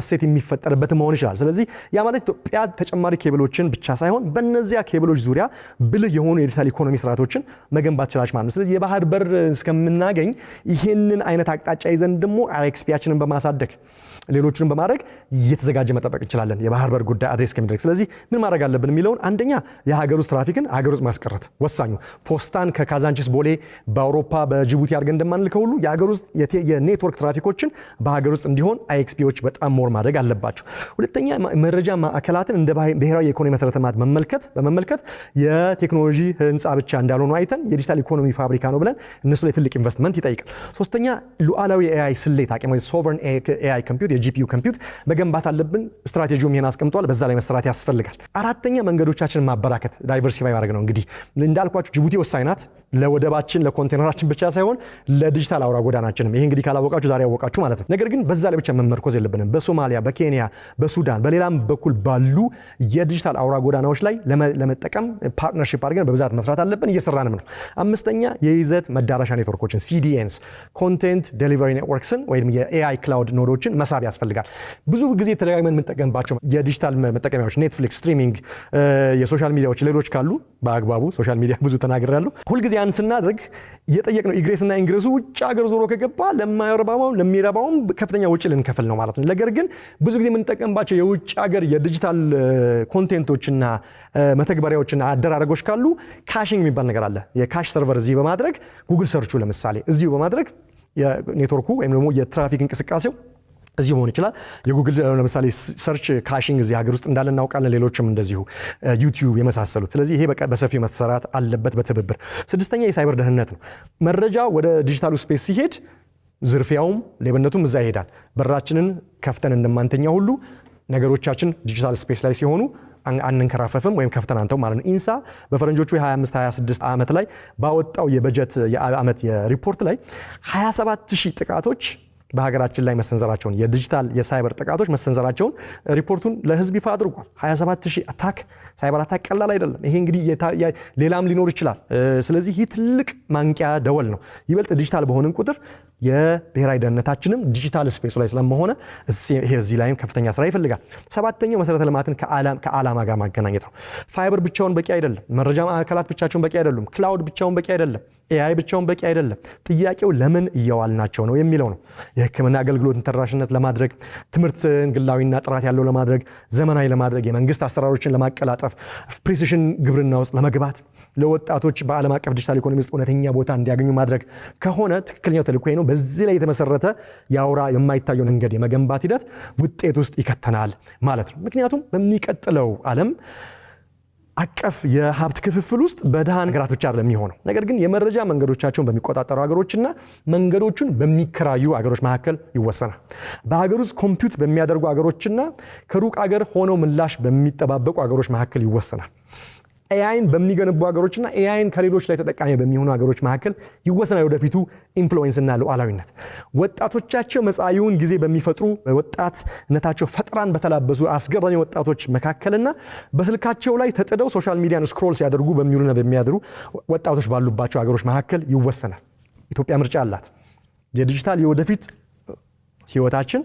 እሴት የሚፈጠርበት መሆን ይችላል። ስለዚህ ያ ማለት ኢትዮጵያ ተጨማሪ ኬብሎችን ብቻ ሳይሆን በእነዚያ ኬብሎች ዙሪያ ብልህ የሆኑ የዲጂታል ኢኮኖሚ ስርዓቶችን መገንባት ትችላለች ማለት ነው። ስለዚህ የባህር በር እስከምናገኝ ይህንን አይነት አቅጣጫ ይዘን ደግሞ አይኤክስፒያችንን በማሳደግ ሌሎችንም በማድረግ እየተዘጋጀ መጠበቅ እንችላለን። የባህር በር ጉዳይ አድሬስ ከሚደረግ ስለዚህ ምን ማድረግ አለብን የሚለውን አንደኛ የሀገር ውስጥ ትራፊክን ሀገር ውስጥ ማስቀረት ወሳኙ። ፖስታን ከካዛንቺስ ቦሌ በአውሮፓ በጅቡቲ አድርገን እንደማንልከው ሁሉ የሀገር ውስጥ የኔትወርክ ትራፊኮችን በሀገር ውስጥ እንዲሆን አይኤክስፒዎች በጣም ሞር ማድረግ አለባቸው። ሁለተኛ መረጃ ማዕከላትን እንደ ብሔራዊ የኢኮኖሚ መሰረተ ልማት በመመልከት የቴክኖሎጂ ህንፃ ብቻ እንዳልሆኑ አይተን የዲጂታል ኢኮኖሚ ፋብሪካ ነው ብለን እነሱ ላይ ትልቅ ኢንቨስትመንት ይጠይቃል። ሶስተኛ ሉዓላዊ ኤአይ ስሌት አቅም ወይ ሶቨርን ኤአይ ኮምፒውት የጂፒዩ ኮምፒውት መገንባት አለብን። ስትራቴጂውም ይሄን አስቀምጧል። በዛ ላይ መስራት ያስፈልጋል። አራተኛ መንገዶቻችንን ማበራከት ዳይቨርሲፋይ ማድረግ ነው። እንግዲህ እንዳልኳችሁ ጅቡቲ ወሳኝ ናት፣ ለወደባችን ለኮንቴነራችን ብቻ ሳይሆን ለዲጂታል አውራ ጎዳናችንም። ይሄ እንግዲህ ካላወቃችሁ ዛሬ ያወቃችሁ ማለት ነው። ነገር ግን በዛ ላይ ብቻ መመርኮዝ የለብንም። በሶማሊያ፣ በኬንያ፣ በሱዳን በሌላም በኩል ባሉ የዲጂታል አውራ ጎዳናዎች ላይ ለመጠቀም ፓርትነርሺፕ አድርገን በብዛት መስራት አለብን። እየሰራንም ነው። አምስተኛ የይዘት መዳረሻ ኔትወርኮችን CDNs ኮንቴንት ዴሊቨሪ ኔትወርክስን ወይም የኤአይ ክላውድ ኖዶችን መሳብ ያስፈልጋል። ብዙ ጊዜ ተደጋግመን የምንጠቀምባቸው የዲጂታል መጠቀሚያዎች ኔትፍሊክስ፣ ስትሪሚንግ፣ የሶሻል ሚዲያዎች ሌሎች ካሉ በአግባቡ ሶሻል ሚዲያ ብዙ ተናግሬያለሁ። ሁልጊዜ ያን ስናደርግ የጠየቅነው ኢግሬስና ኢንግሬሱ ውጭ ሀገር ዞሮ ከገባ ለማይረባውም ለሚረባውም ከፍተኛ ወጪ ልንከፍል ነው ማለት ነው። ነገር ግን ብዙ ጊዜ የምንጠቀምባቸው የውጭ ሀገር የዲጂታል ኮንቴንቶችና መተግበሪያዎችና አደራረጎች ካሉ ካሽንግ የሚባል ነገር አለ። የካሽ ሰርቨር እዚህ በማድረግ ጉግል ሰርቹ ለምሳሌ እዚሁ በማድረግ የኔትወርኩ ወይም ደግሞ የትራፊክ እንቅስቃሴው እዚህ መሆን ይችላል። የጉግል ለምሳሌ ሰርች ካሽንግ እዚህ ሀገር ውስጥ እንዳለ እናውቃለን። ሌሎችም እንደዚሁ ዩቲዩብ የመሳሰሉት። ስለዚህ ይሄ በሰፊው መሰራት አለበት በትብብር። ስድስተኛ የሳይበር ደህንነት ነው። መረጃ ወደ ዲጂታሉ ስፔስ ሲሄድ ዝርፊያውም ሌብነቱም እዛ ይሄዳል። በራችንን ከፍተን እንደማንተኛ ሁሉ ነገሮቻችን ዲጂታል ስፔስ ላይ ሲሆኑ አንንከራፈፍም ወይም ከፍተን አንተው ማለት ነው። ኢንሳ በፈረንጆቹ የ25-26 ዓመት ላይ ባወጣው የበጀት የዓመት የሪፖርት ላይ 27000 ጥቃቶች በሀገራችን ላይ መሰንዘራቸውን የዲጂታል የሳይበር ጥቃቶች መሰንዘራቸውን ሪፖርቱን ለህዝብ ይፋ አድርጓል። 27000 አታክ ሳይበር አታክ ቀላል አይደለም። ይሄ እንግዲህ ሌላም ሊኖር ይችላል። ስለዚህ ይህ ትልቅ ማንቂያ ደወል ነው። ይበልጥ ዲጂታል በሆንን ቁጥር የብሔራዊ ደህንነታችንም ዲጂታል ስፔስ ላይ ስለመሆነ እዚህ ላይም ከፍተኛ ስራ ይፈልጋል። ሰባተኛው መሰረተ ልማትን ከዓላማ ጋር ማገናኘት ነው። ፋይበር ብቻውን በቂ አይደለም። መረጃ ማዕከላት ብቻቸውን በቂ አይደሉም። ክላውድ ብቻውን በቂ አይደለም። ኤአይ ብቻውን በቂ አይደለም። ጥያቄው ለምን እየዋልናቸው ነው የሚለው ነው። የሕክምና አገልግሎትን ተደራሽነት ለማድረግ፣ ትምህርትን ግላዊና ጥራት ያለው ለማድረግ፣ ዘመናዊ ለማድረግ፣ የመንግስት አሰራሮችን ለማቀላጠፍ፣ ፕሪሲሽን ግብርና ውስጥ ለመግባት፣ ለወጣቶች በዓለም አቀፍ ዲጂታል ኢኮኖሚ ውስጥ እውነተኛ ቦታ እንዲያገኙ ማድረግ ከሆነ ትክክለኛው ተልዕኮ ነው። በዚህ ላይ የተመሰረተ የአውራ የማይታየው መንገድ የመገንባት ሂደት ውጤት ውስጥ ይከተናል ማለት ነው። ምክንያቱም በሚቀጥለው ዓለም አቀፍ የሀብት ክፍፍል ውስጥ በድሃ ሀገራት ብቻ አይደለም የሚሆነው። ነገር ግን የመረጃ መንገዶቻቸውን በሚቆጣጠሩ ሀገሮችና መንገዶቹን በሚከራዩ ሀገሮች መካከል ይወሰናል። በሀገር ውስጥ ኮምፒውት በሚያደርጉ ሀገሮችና ከሩቅ ሀገር ሆነው ምላሽ በሚጠባበቁ ሀገሮች መካከል ይወሰናል። ኤአይን በሚገነቡ ሀገሮችና ኤአይን ከሌሎች ላይ ተጠቃሚ በሚሆኑ ሀገሮች መካከል ይወሰናል። ወደፊቱ ኢንፍሉዌንስና ሉዓላዊነት ወጣቶቻቸው መጻኢውን ጊዜ በሚፈጥሩ በወጣትነታቸው ፈጠራን በተላበሱ አስገራሚ ወጣቶች መካከልና በስልካቸው ላይ ተጥደው ሶሻል ሚዲያን ስክሮል ሲያደርጉ በሚውሉና በሚያድሩ ወጣቶች ባሉባቸው ሀገሮች መካከል ይወሰናል። ኢትዮጵያ ምርጫ አላት። የዲጂታል የወደፊት ህይወታችን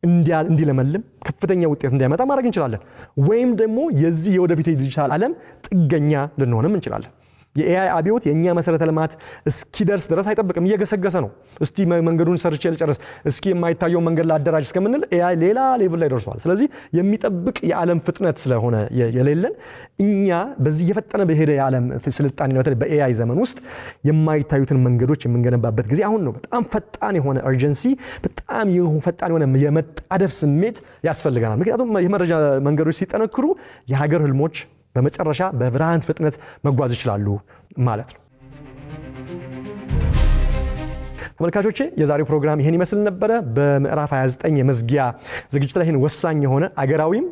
እንዲለመልም ከፍተኛ ውጤት እንዲያመጣ ማድረግ እንችላለን። ወይም ደግሞ የዚህ የወደፊት ዲጂታል ዓለም ጥገኛ ልንሆንም እንችላለን። የኤአይ አብዮት የኛ መሰረተ ልማት እስኪደርስ ድረስ አይጠብቅም፣ እየገሰገሰ ነው። እስቲ መንገዱን ሰርቼ ልጨርስ፣ እስኪ የማይታየው መንገድ ላደራጅ እስከምንል ኤአይ ሌላ ሌቭል ላይ ደርሷል። ስለዚህ የሚጠብቅ የዓለም ፍጥነት ስለሆነ የሌለን እኛ በዚህ የፈጠነ በሄደ የዓለም ስልጣኔ ነው በኤአይ ዘመን ውስጥ የማይታዩትን መንገዶች የምንገነባበት ጊዜ አሁን ነው። በጣም ፈጣን የሆነ አርጀንሲ፣ በጣም ፈጣን የሆነ የመጣደፍ ስሜት ያስፈልገናል። ምክንያቱም የመረጃ መንገዶች ሲጠነክሩ የሀገር ህልሞች በመጨረሻ በብርሃን ፍጥነት መጓዝ ይችላሉ ማለት ነው። ተመልካቾቼ የዛሬው ፕሮግራም ይሄን ይመስል ነበረ። በምዕራፍ 29 የመዝጊያ ዝግጅት ላይ ይሄን ወሳኝ የሆነ አገራዊም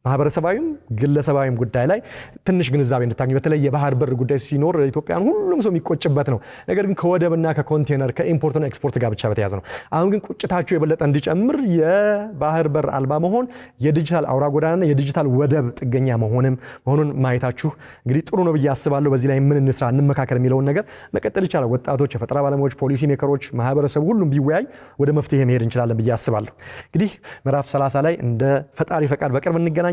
ማህበረሰባዊም ግለሰባዊም ጉዳይ ላይ ትንሽ ግንዛቤ እንድታገኙ፣ በተለይ የባህር በር ጉዳይ ሲኖር ኢትዮጵያን ሁሉም ሰው የሚቆጭበት ነው። ነገር ግን ከወደብና ከኮንቴነር ከኢምፖርትና ኤክስፖርት ጋር ብቻ በተያያዘ ነው። አሁን ግን ቁጭታችሁ የበለጠ እንዲጨምር የባህር በር አልባ መሆን የዲጂታል አውራ ጎዳናና የዲጂታል ወደብ ጥገኛ መሆኑን ማየታችሁ እንግዲህ ጥሩ ነው ብዬ አስባለሁ። በዚህ ላይ ምን እንስራ እንመካከል የሚለውን ነገር መቀጠል ይቻላል። ወጣቶች፣ የፈጠራ ባለሙያዎች፣ ፖሊሲ ሜከሮች፣ ማህበረሰቡ ሁሉም ቢወያይ ወደ መፍትሄ መሄድ እንችላለን ብዬ አስባለሁ። እንግዲህ ምዕራፍ 30 ላይ እንደ ፈጣሪ ፈቃድ በቅርብ እንገናኛለን።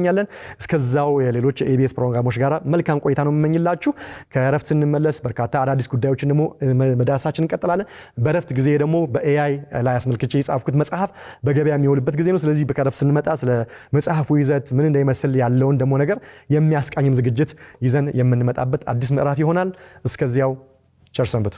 እስከዛው የሌሎች ኤቢኤስ ፕሮግራሞች ጋር መልካም ቆይታ ነው የምመኝላችሁ። ከረፍት ስንመለስ በርካታ አዳዲስ ጉዳዮችን ደግሞ መዳሰሳችን እንቀጥላለን። በረፍት ጊዜ ደግሞ በኤአይ ላይ አስመልክቼ የጻፍኩት መጽሐፍ በገበያ የሚውልበት ጊዜ ነው። ስለዚህ ከረፍት ስንመጣ ስለ መጽሐፉ ይዘት ምን እንደሚመስል ያለውን ደግሞ ነገር የሚያስቃኝም ዝግጅት ይዘን የምንመጣበት አዲስ ምዕራፍ ይሆናል። እስከዚያው ቸር ሰንብቱ።